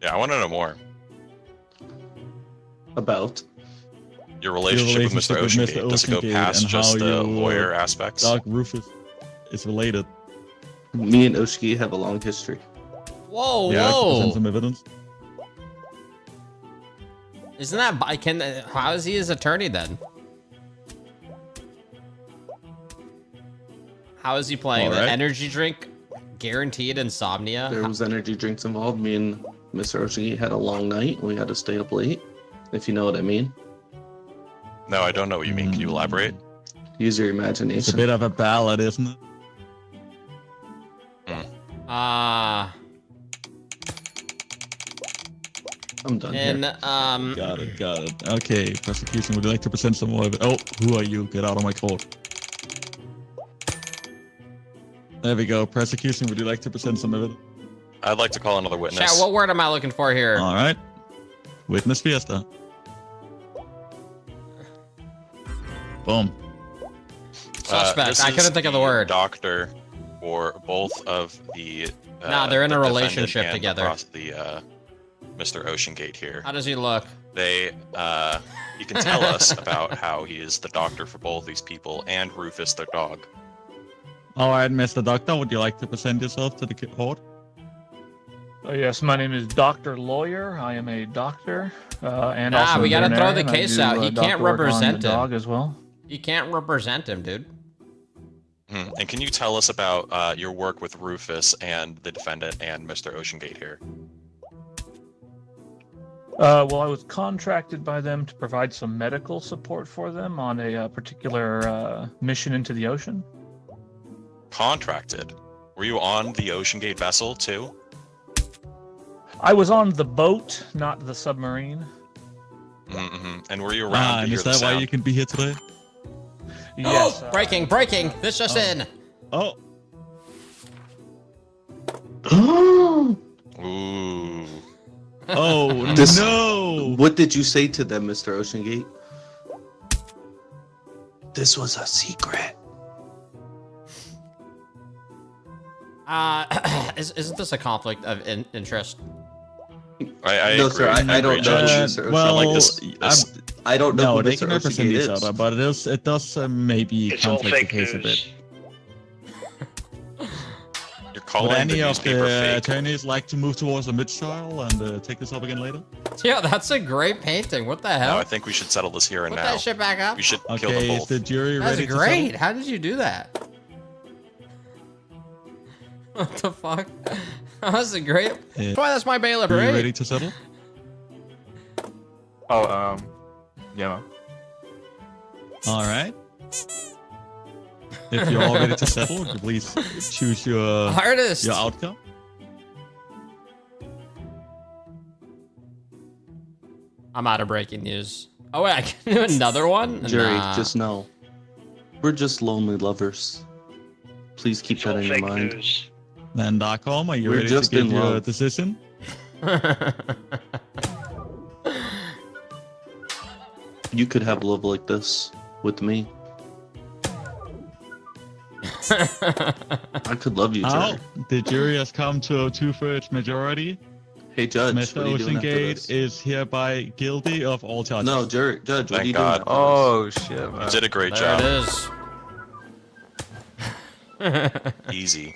Yeah, I want to know more. About? Your relationship with Mr. Ocean Gate. Does it go Gate past and just how the your lawyer aspects? Dog Rufus is related. Me and Ocean Gate have a long history. Whoa, Yeah, I can present whoa! some evidence. Isn't that how is he his attorney then? How is he playing? The Alright. energy drink guaranteed insomnia? There was energy drinks involved. Me and Mr. Ocean Gate had a long night. We had to stay up late, if you know what I mean. No, I don't know what you mean. Can you elaborate? Use your It's a imagination. bit of a ballad, isn't it? Ah, I'm done and here. Got it. Okay, prosecution, would you like to present some more evidence? Oh, who are you? Get out of my court. There we go. Prosecution, would you like to present some evidence? I'd like to call another witness. chat, what word am I looking for here? All right. Witness Fiesta. Boom. Suspect. This I is couldn't think of the word. Doctor for both of the. Nah, they're in the a defendant relationship and together. The Mr. Ocean Gate here. How does he look? They, he can tell us about how he is the doctor for both these people and Rufus, their dog. All right, Mr. Doctor, would you like to present yourself to the court? Yes, my name is Dr. Lawyer. I am a doctor and also we a gotta throw the veterinarian. I case do, out. He doctor can't work on represent the him. dog as well. You can't represent him, dude. And can you tell us about your work with Rufus and the defendant and Mr. Ocean Gate here? Well, I was contracted by them to provide some medical support for them on a particular mission into the ocean. Contracted? Were you on the Ocean Gate vessel too? I was on the boat, not the submarine. Mm-hmm. And were you around to And hear is the that why sound? you can be here today? Yes. Breaking! This just in. Oh. Ooh. Oh no! What did you say to them, Mr. Oceangate? This was a secret. Isn't this a conflict of interest? I No, agree. sir, I don't know who Mr. Well, Oceangate. I don't know no, who they Mr. can represent Oceangate each is. other, but it does maybe It's all conflict the fake case a bit. news. You're calling Would the any of newspaper the fake. attorneys like to move towards the mid-trial and take this up again later? Yeah, that's a great painting. What the hell? No, I think we should settle this here and Put now. that shit back up. We should kill them Okay, is both. the jury That's ready to great. settle? How did you do that? What the fuck? That was a great. Yeah. Why that's my bailiff, Are you right? ready to settle? Oh, yeah. All right. If you're all ready to settle, please choose your Artist. outcome. I'm out of breaking news. Oh wait, I can do another one. Jerry, Nah. just know, we're just lonely lovers. Please keep It's that all in your fake mind. news. Then Darkholm, are you We're ready just to give in your love. decision? You could have love like this with me. I could love you, Jerry. Oh, the jury has come to a 2/3 majority. Hey, Judge, Mr. what are you doing after Oceangate this? is hereby guilty of all charges. No, Judge, what are Thank you God. doing after this? shit, You did a great There job. it is. Easy.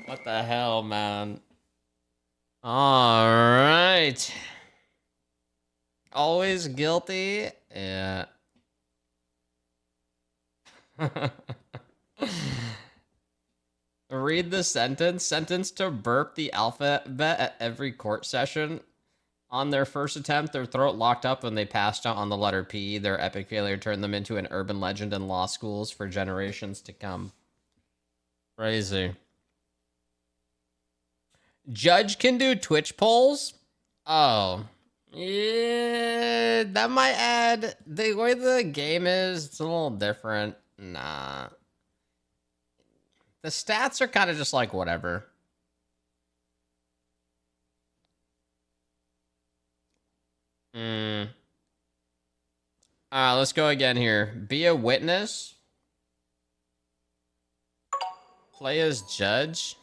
What the hell, man? All right. Always guilty. Yeah. Read the sentence. Sentenced to burp the alphabet at every court session. On their first attempt, their throat locked up when they passed out on the letter P. Their epic failure turned them into an urban legend in law schools for generations to come. Crazy. Judge can do Twitch polls? Oh. Yeah, that might add... The way the game is, it's a little different. Nah. The stats are kind of just like whatever. Let's go again here. Be a witness. Play as judge.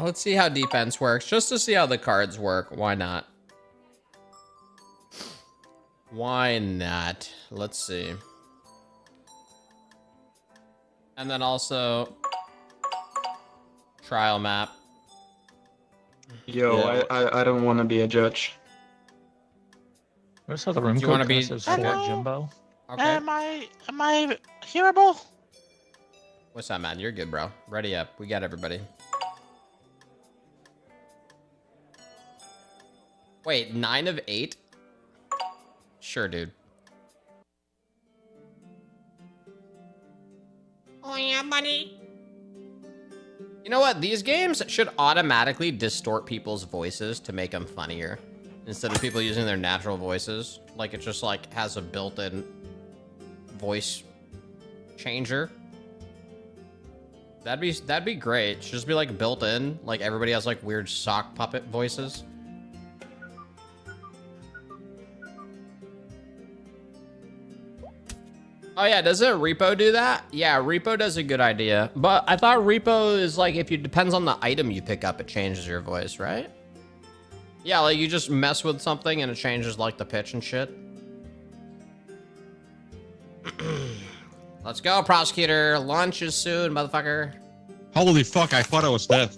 Let's see how defense works, just to see how the cards work. Why not? Why not? Let's see. And then also trial map. Yo, Yeah. I don't want to be a judge. Where's how the room Do you wanna code be- says Fort Hello? Jimbo? Okay. Am I hearable? What's up, man? You're good, bro. Ready up. We got everybody. Wait, 9 of 8? Sure, dude. Oh yeah, buddy. You know what? These games should automatically distort people's voices to make them funnier. Instead of people using their natural voices. Like, it just, like, has a built-in voice changer. That'd be great. It should just be, like, built in. Like, everybody has, like, weird sock puppet voices. Oh yeah, doesn't Repo do that? Yeah, Repo does a good idea. But I thought Repo is like, if you depends on the item you pick up, it changes your voice, right? Yeah, like you just mess with something and it changes like the pitch and shit. Let's go, prosecutor. Lunch is soon, motherfucker. Holy fuck, I thought I was dead.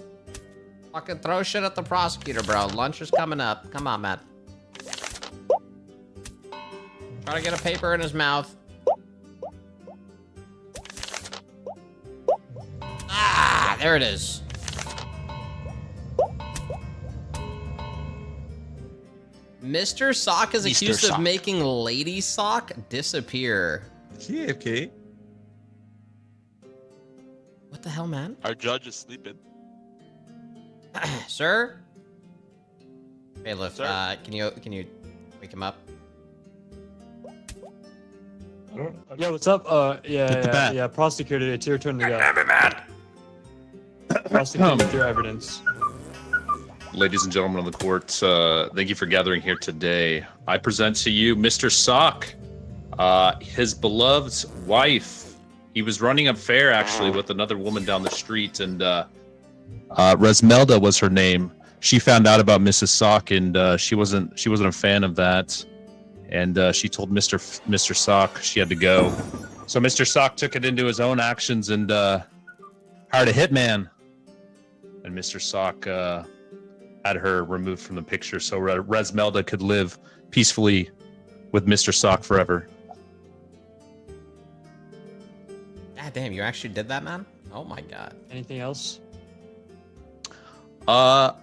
Fucking throw shit at the prosecutor, bro. Lunch is coming up. Come on, Matt. Try to get a paper in his mouth. Ah, there it is. Mr. Sock is Mr. accused Sock. of making Lady Sock disappear. Yeah, okay. What the hell, man? Our judge is sleeping. Sir? Bailiff, Sir? can you wake him up? Yeah, what's up? Yeah, prosecutor, it's your turn to go. Prosecute with your evidence. Ladies and gentlemen of the court, thank you for gathering here today. I present to you Mr. Sock, his beloved wife. He was running an affair actually with another woman down the street, and Resmelda was her name. She found out about Mrs. Sock, and she wasn't a fan of that, and she told Mr. Sock she had to go. So Mr. Sock took it into his own actions and hired a hitman, and Mr. Sock had her removed from the picture so Resmelda could live peacefully with Mr. Sock forever. God damn, you actually did that, man? Oh my god. Anything else? Want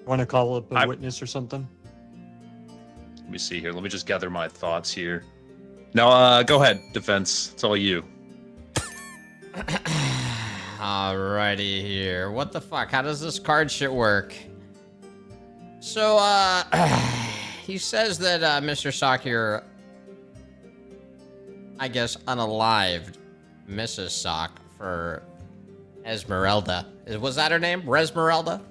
to call up a witness or something? Let me see here. Let me just gather my thoughts here. Now, go ahead, defense. It's all you. Alrighty here. What the fuck? How does this card shit work? So, he says that Mr. Sock here, I guess, unalived Mrs. Sock for Esmeralda. Was that her name? Resmeralda?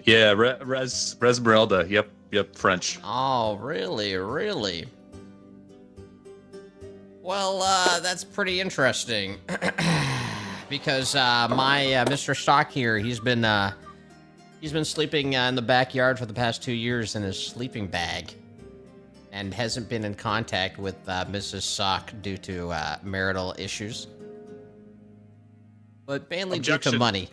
Yeah, Resmeralda. Yep, French. Oh, really? Really? Well, that's pretty interesting. Because my Mr. Sock here, he's been sleeping in the backyard for the past 2 years in his sleeping bag, and hasn't been in contact with Mrs. Sock due to marital issues, but mainly due to money.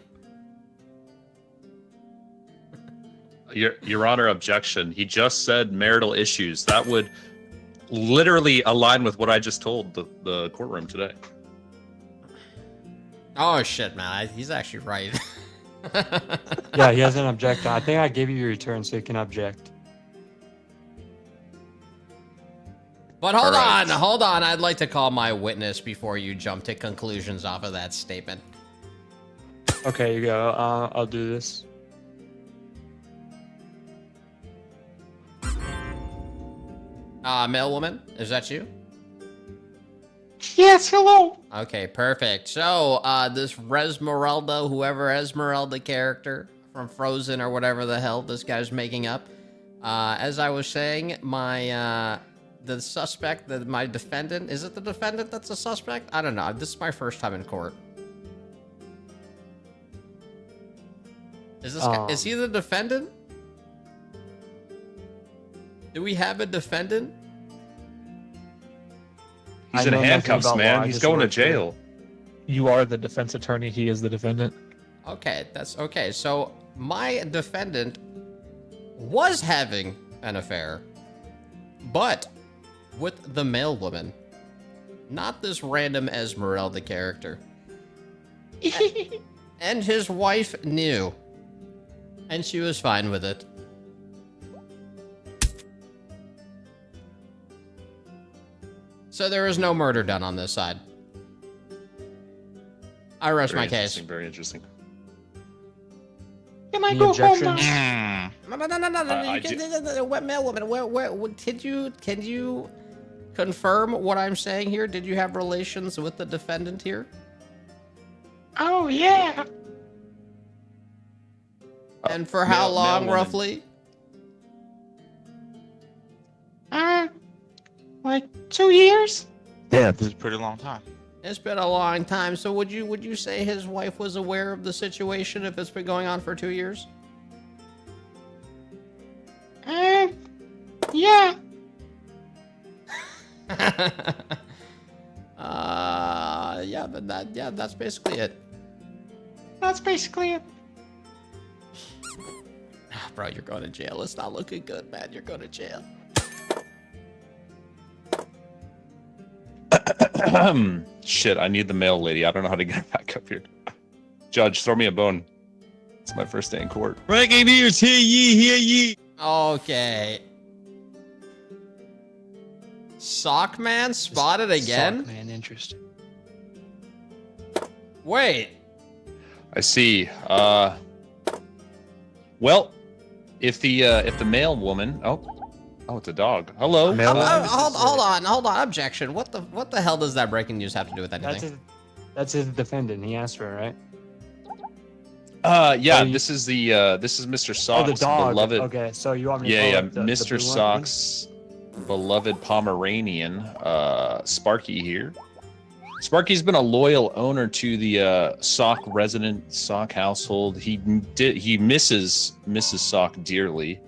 Your Honor, objection. He just said marital issues. That would literally align with what I just told the courtroom today. Oh shit, man! He's actually right. Yeah, he has an objection. I think I gave you your turn so you can object. But hold on. I'd like to call my witness before you jump to conclusions off of that statement. Okay, you go. I'll do this. Male woman, is that you? Yes, hello. Okay, perfect. So, this Resmeralda, whoever Esmeralda character from Frozen or whatever the hell this guy's making up, as I was saying, the suspect, my defendant, is it the defendant that's a suspect? I don't know. This is my first time in court. Is this guy, is he the defendant? Do we have a defendant? He's in handcuffs, man. He's going to jail. You are the defense attorney. He is the defendant. Okay, that's okay. So my defendant was having an affair, but with the male woman, not this random Esmeralda character. And his wife knew, and she was fine with it. So there was no murder done on this side. I rest my case. Very interesting. Can I go home now? No. You can, what male woman? Where can you confirm what I'm saying here? Did you have relations with the defendant here? Oh yeah. And for how long, roughly? Like 2 years? Yeah, this is a pretty long time. It's been a long time. So would you say his wife was aware of the situation if it's been going on for 2 years? Yeah. Yeah, but that's basically it. That's basically it. Bro, you're going to jail. It's not looking good, man. You're going to jail. Shit, I need the mail lady. I don't know how to get her back up here. Judge, throw me a bone. It's my first day in court. Breaking news, hear ye. Okay. Sockman spotted again? Sockman, interesting. Wait. I see. Well, if the male woman, oh, it's a dog. Hello. Hold on. Objection. What the hell does that breaking news have to do with anything? That's his defendant. He asked for it, right? Yeah. This is Mr. Sock's the dog. beloved. Okay, so you want me to Yeah, call it the Mr. blue one? Sock's beloved Pomeranian, Sparky here. Sparky's been a loyal owner to the Sock resident Sock household. He misses Mrs. Sock dearly.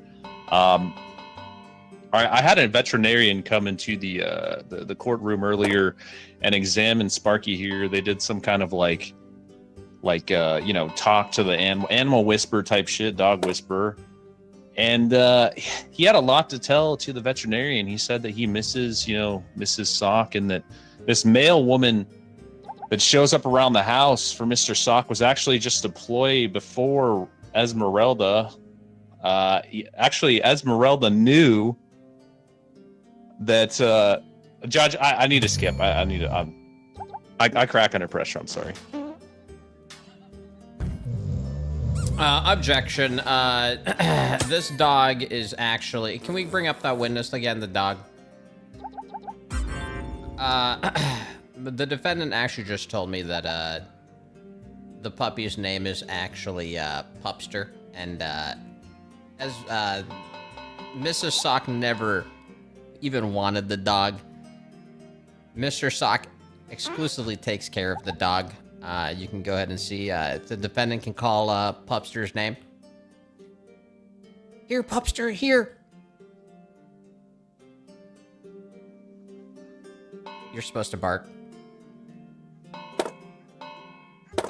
I had a veterinarian come into the courtroom earlier and examine Sparky here. They did some kind of like talk to the animal whisper type shit, dog whisperer. And he had a lot to tell to the veterinarian. He said that he misses, Mrs. Sock, and that this male woman that shows up around the house for Mr. Sock was actually just a ploy before Esmeralda. Actually, Esmeralda knew that Judge. I need to skip. I crack under pressure. I'm sorry. Objection. This dog is actually. Can we bring up that witness again? The dog. The defendant actually just told me that the puppy's name is actually Pupster, and as Mrs. Sock never even wanted the dog. Mr. Sock exclusively takes care of the dog. You can go ahead and see if the defendant can call Pupster's name. Here, Pupster, here. You're supposed to bark.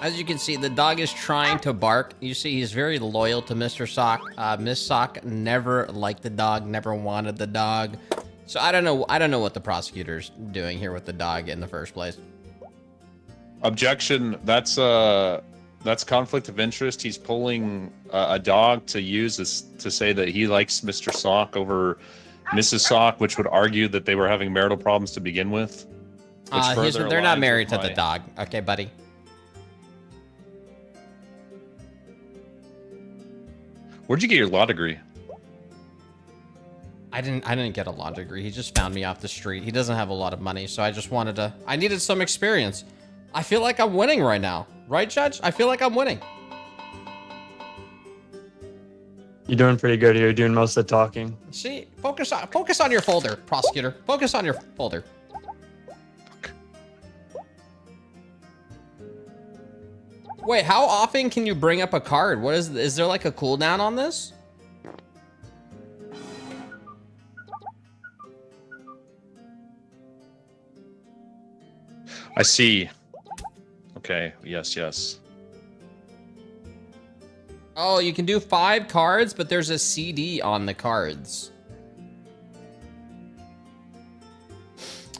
As you can see, the dog is trying to bark. You see, he's very loyal to Mr. Sock. Miss Sock never liked the dog, never wanted the dog. So I don't know what the prosecutor's doing here with the dog in the first place. Objection. That's conflict of interest. He's pulling a dog to use to say that he likes Mr. Sock over Mrs. Sock, which would argue that they were having marital problems to begin with. They're not married to the dog. Okay, buddy. Where'd you get your law degree? I didn't get a law degree. He just found me off the street. He doesn't have a lot of money, so I needed some experience. I feel like I'm winning right now. Right, Judge? I feel like I'm winning. You're doing pretty good here. You're doing most of the talking. See, focus on your folder, prosecutor. Focus on your folder. Wait, how often can you bring up a card? Is there like a cooldown on this? I see. Okay, yes. Oh, you can do 5 cards, but there's a CD on the cards.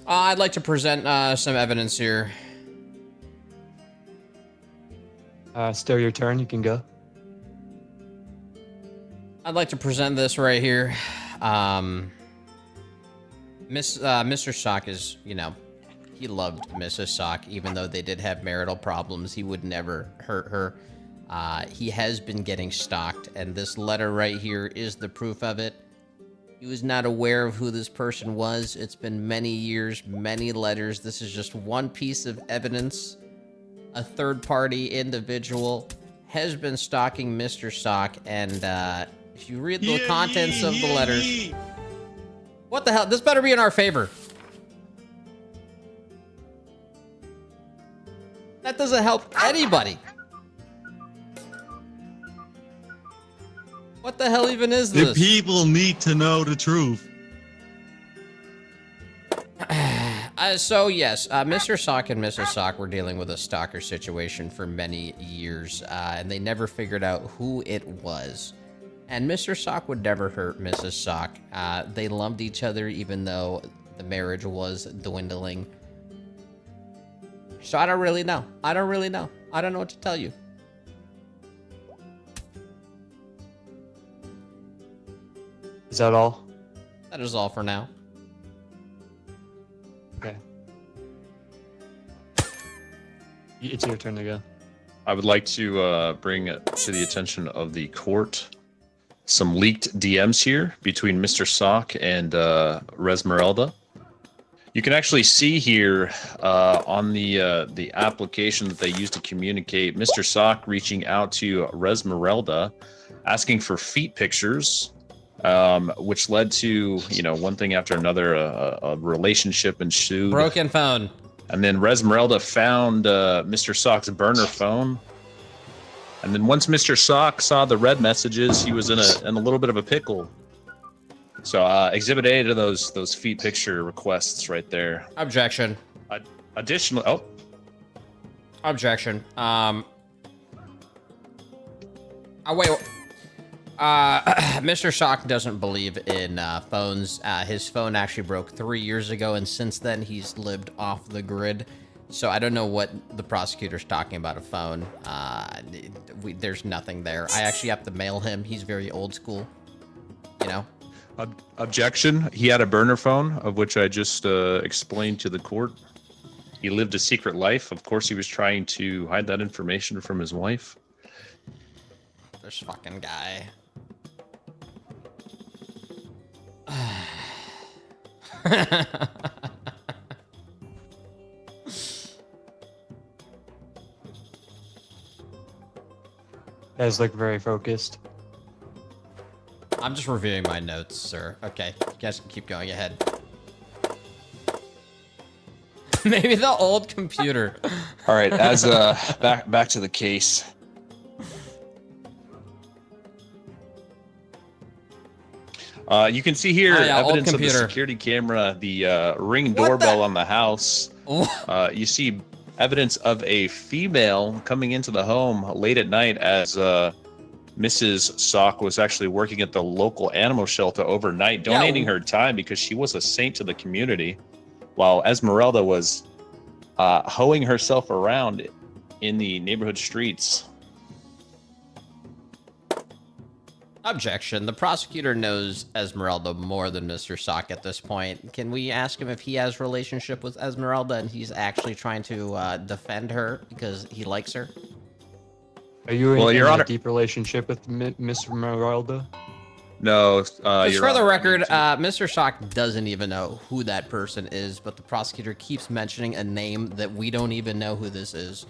I'd like to present some evidence here. Still your turn. You can go. I'd like to present this right here. Mr. Sock is, he loved Mrs. Sock, even though they did have marital problems. He would never hurt her. He has been getting stalked, and this letter right here is the proof of it. He was not aware of who this person was. It's been many years, many letters. This is just one piece of evidence. A third-party individual has been stalking Mr. Sock, and if you read the contents of the letters... What the hell? This better be in our favor. That doesn't help anybody. What the hell even is this? The people need to know the truth. So yes, Mr. Sock and Mrs. Sock were dealing with a stalker situation for many years, and they never figured out who it was. And Mr. Sock would never hurt Mrs. Sock. They loved each other even though the marriage was dwindling. So I don't really know. I don't know what to tell you. Is that all? That is all for now. Okay. It's your turn to go. I would like to bring to the attention of the court some leaked DMs here between Mr. Sock and Resmeralda. You can actually see here on the application that they used to communicate, Mr. Sock reaching out to Resmeralda, asking for feet pictures, which led to one thing after another. A relationship ensued. Broken phone. And then Resmeralda found Mr. Sock's burner phone. And then once Mr. Sock saw the red messages, he was in a little bit of a pickle. So Exhibit A to those feet picture requests right there. Objection. Additional. Objection. Oh wait. Mr. Sock doesn't believe in phones. His phone actually broke 3 years ago, and since then he's lived off the grid. So I don't know what the prosecutor's talking about a phone. There's nothing there. I actually have to mail him. He's very old school. Objection. He had a burner phone, of which I just explained to the court. He lived a secret life. Of course, he was trying to hide that information from his wife. This fucking guy. Guys look very focused. I'm just reviewing my notes, sir. Okay, you guys can keep going ahead. Maybe the old computer. All right, as back to the case. You can see here evidence of the security camera, the Ring doorbell on the house. You see evidence of a female coming into the home late at night as Mrs. Sock was actually working at the local animal shelter overnight, donating her time because she was a saint to the community, while Esmeralda was hoeing herself around in the neighborhood streets. Objection. The prosecutor knows Esmeralda more than Mr. Sock at this point. Can we ask him if he has a relationship with Esmeralda and he's actually trying to defend her because he likes her? Are you in a deep relationship with Miss Esmeralda? No. Just for the record, Mr. Sock doesn't even know who that person is, but the prosecutor keeps mentioning a name that we don't even know who this is.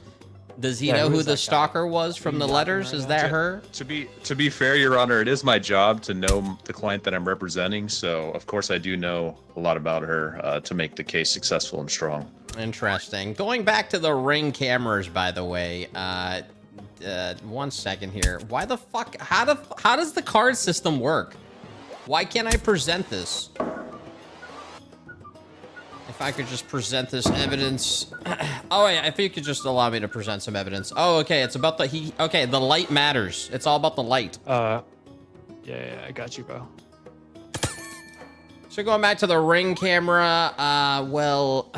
Does he know who the stalker was from the letters? Is that her? To be fair, Your Honor, it is my job to know the client that I'm representing, so of course I do know a lot about her to make the case successful and strong. Interesting. Going back to the Ring cameras, by the way, 1 second here. Why the fuck? How does the card system work? Why can't I present this? If I could just present this evidence. Oh, yeah, if you could just allow me to present some evidence. Oh, okay, it's about the okay, the light matters. It's all about the light. Yeah, I got you, bro. So going back to the Ring camera, well,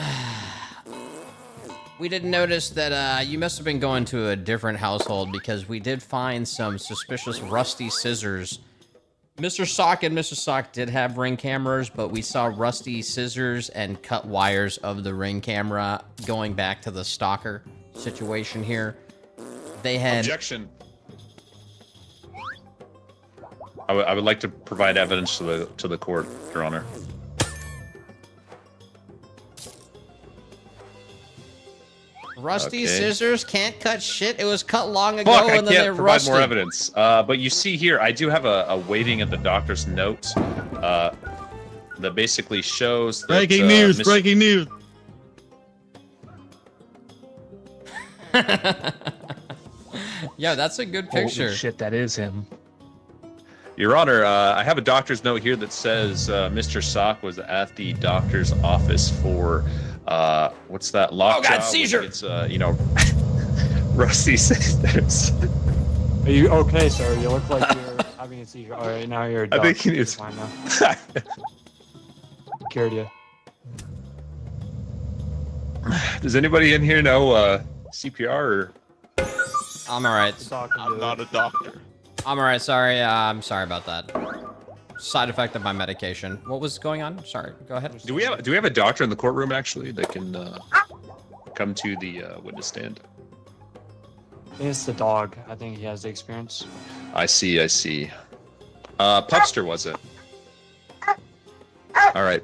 we did notice that you must have been going to a different household because we did find some suspicious rusty scissors. Mr. Sock and Mrs. Sock did have Ring cameras, but we saw rusty scissors and cut wires of the Ring camera going back to the stalker situation here. They had... Objection. I would like to provide evidence to the court, Your Honor. Rusty scissors can't cut shit. It was cut long ago, Fuck, and then I they can't provide rusted. more evidence. But you see here, I do have a waiting at the doctor's note that basically shows that, breaking news! Breaking news! Yeah, that's a good picture. Holy shit, that is him. Your Honor, I have a doctor's note here that says Mr. Sock was at the doctor's office for what's that? Lockjaw. Seizure! It's rusty scissors. Are you okay, sir? You look like you're having a seizure. All right, now you're a doctor. I think he needs. Fine now. Cured you. Does anybody in here know CPR or? I'm alright. I'm not a doctor. I'm alright, sorry. I'm sorry about that. Side effect of my medication. What was going on? Sorry, go ahead. Do we have a doctor in the courtroom actually that can come to the witness stand? think it's the dog. I think he has the experience. I see. Pupster, was it? All right.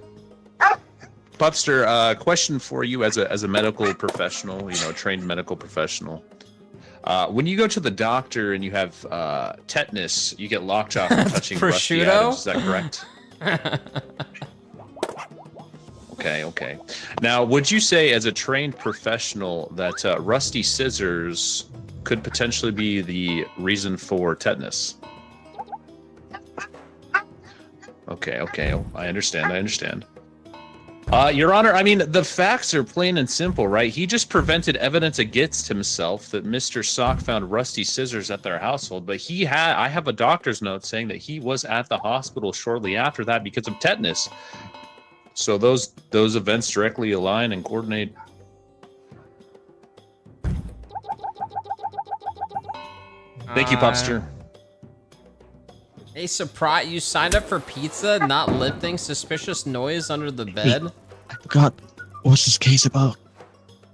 Pupster, question for you as a medical professional, trained medical professional. When you go to the doctor and you have tetanus, you get lockjaw from touching Rusty Prosciutto? Adams. Is that correct? Okay. Now, would you say, as a trained professional, that Rusty Scissors could potentially be the reason for tetanus? Okay. I understand. Your Honor, I mean, the facts are plain and simple, right? He just prevented evidence against himself that Mr. Sock found Rusty Scissors at their household, but I have a doctor's note saying that he was at the hospital shortly after that because of tetanus. So those events directly align and coordinate. Thank you, Pupster. Hey, surprise! You signed up for pizza, not lifting suspicious noise under the bed. I forgot. What's this case about?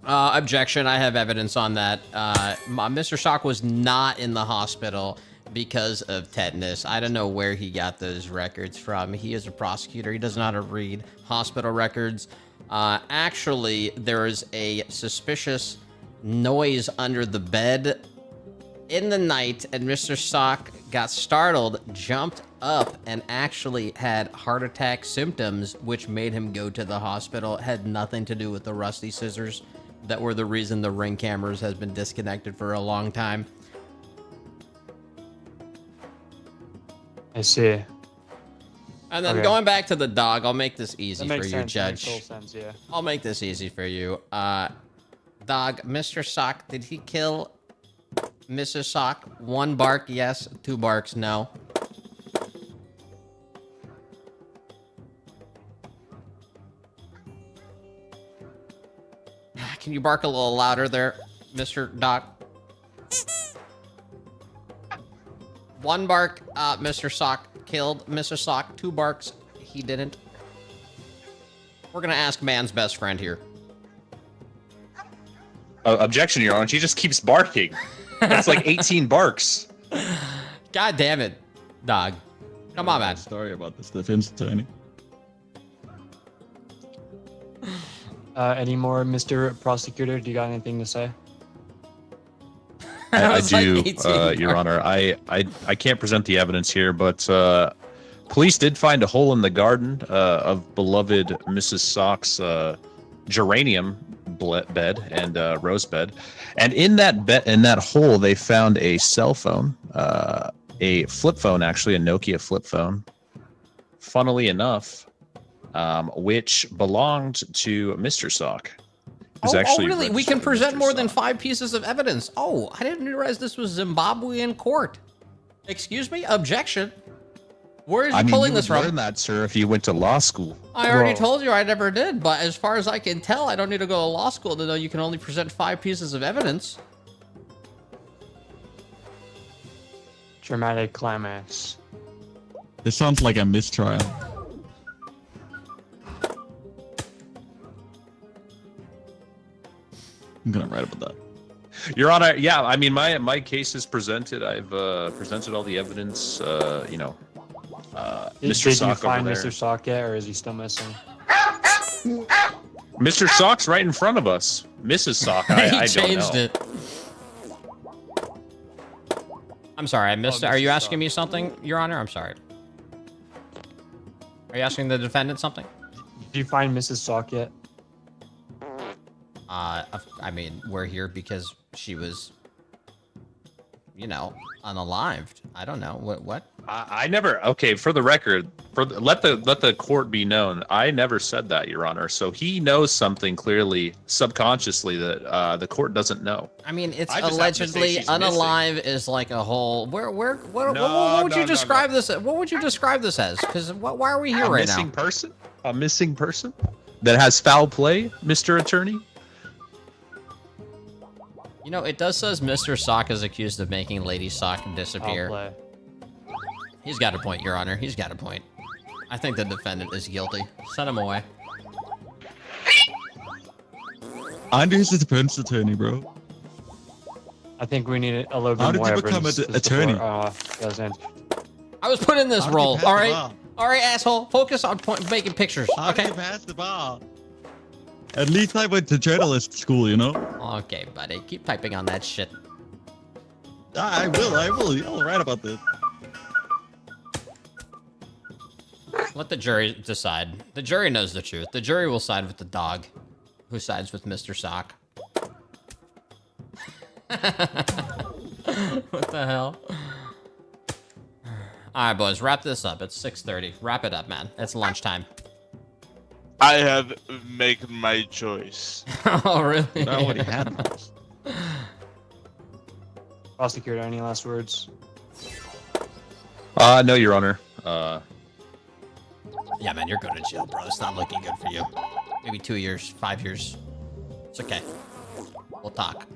Objection. I have evidence on that. Mr. Shock was not in the hospital because of tetanus. I don't know where he got those records from. He is a prosecutor. He doesn't know how to read hospital records. Actually, there is a suspicious noise under the bed in the night, and Mr. Sock got startled, jumped up, and actually had heart attack symptoms, which made him go to the hospital. It had nothing to do with the Rusty Scissors that were the reason the Ring cameras has been disconnected for a long time. I see. And then Okay. going back to the dog, I'll make this easy That for makes you, sense. That makes Judge. total sense, yeah. I'll make this easy for you. Dog, Mr. Sock, did he kill Mrs. Sock? 1 bark, yes. 2 barks, no. Can you bark a little louder there, Mr. Doc? 1 bark, Mr. Sock killed Mr. Sock. 2 barks, he didn't. We're gonna ask man's best friend here. Objection, Your Honor. She just keeps barking. That's like 18 barks. God damn it, dog. Come on, man. Story about this defense attorney. Any more, Mr. Prosecutor? Do you got anything to say? I was like do, 18 Your Honor. I can't present the evidence here, but police did find a hole in the garden of beloved Mrs. Sock's geranium bed and rose bed, and in that hole they found a cell phone, a flip phone, actually a Nokia flip phone. Funnily enough, which belonged to Mr. Sock. Oh, really? We can present more than 5 pieces of evidence. Oh, I didn't realize this was Zimbabwean court. Excuse me? Objection. Where is you pulling this you would from? learn that, sir, if you went to law school. I already told you I never did, but as far as I can tell, I don't need to go to law school to know you can only present 5 pieces of evidence. Dramatic climax. This sounds like a mistrial. I'm gonna write about that. Your Honor, yeah, I mean, my case is presented. I've presented all the evidence. Did Mr. you Sock find over there. Mr. Sock yet, or is he still missing? Mr. Sock's right in front of us. Mrs. Sock, I don't changed know. it. I'm sorry, I missed it. Are you asking me something, Your Honor? I'm sorry. Are you asking the defendant something? Did you find Mrs. Sock yet? I mean, we're here because she was, unalived. I don't know. What? I never. Okay, for the record, let the court be known. I never said that, Your Honor. So he knows something clearly, subconsciously, that the court doesn't know. I mean, it's I just have to say allegedly she's unalive is like a whole. What would you describe this? What would you describe this as? Because why are we here right now? Missing person? A missing person that has foul play, Mr. Attorney? It does says Mr. Sock is accused of making Lady Sock disappear. Play. He's got a point, Your Honor. He's got a point. I think the defendant is guilty. Send him away. Andrew's the defense attorney, bro. I think we need a little bit How did more you become evidence an to support, attorney? President. I was put in this How did you role. pass All the right, bar? all right, asshole. Focus on making pictures. How Okay. did you pass the bar? At least I went to journalist school, you know? Okay, buddy. Keep typing on that shit. I will. You're right about this. Let the jury decide. The jury knows the truth. The jury will side with the dog, who sides with Mr. Sock. What the hell? All right, boys, wrap this up. It's 6:30. Wrap it up, man. It's lunchtime. I have made my choice. Oh, really? That already had. Prosecutor, any last words? No, Your Honor. Yeah, man, you're going to jail, bro. It's not looking good for you. Maybe 2 years, 5 years. It's okay. We'll talk.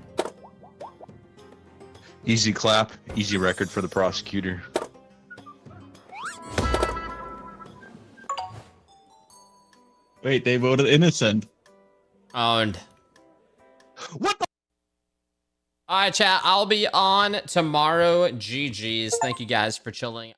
Easy clap, easy record for the prosecutor. Wait, they voted innocent. Owned. What the? All right, chat. I'll be on tomorrow. GG's. Thank you guys for chilling.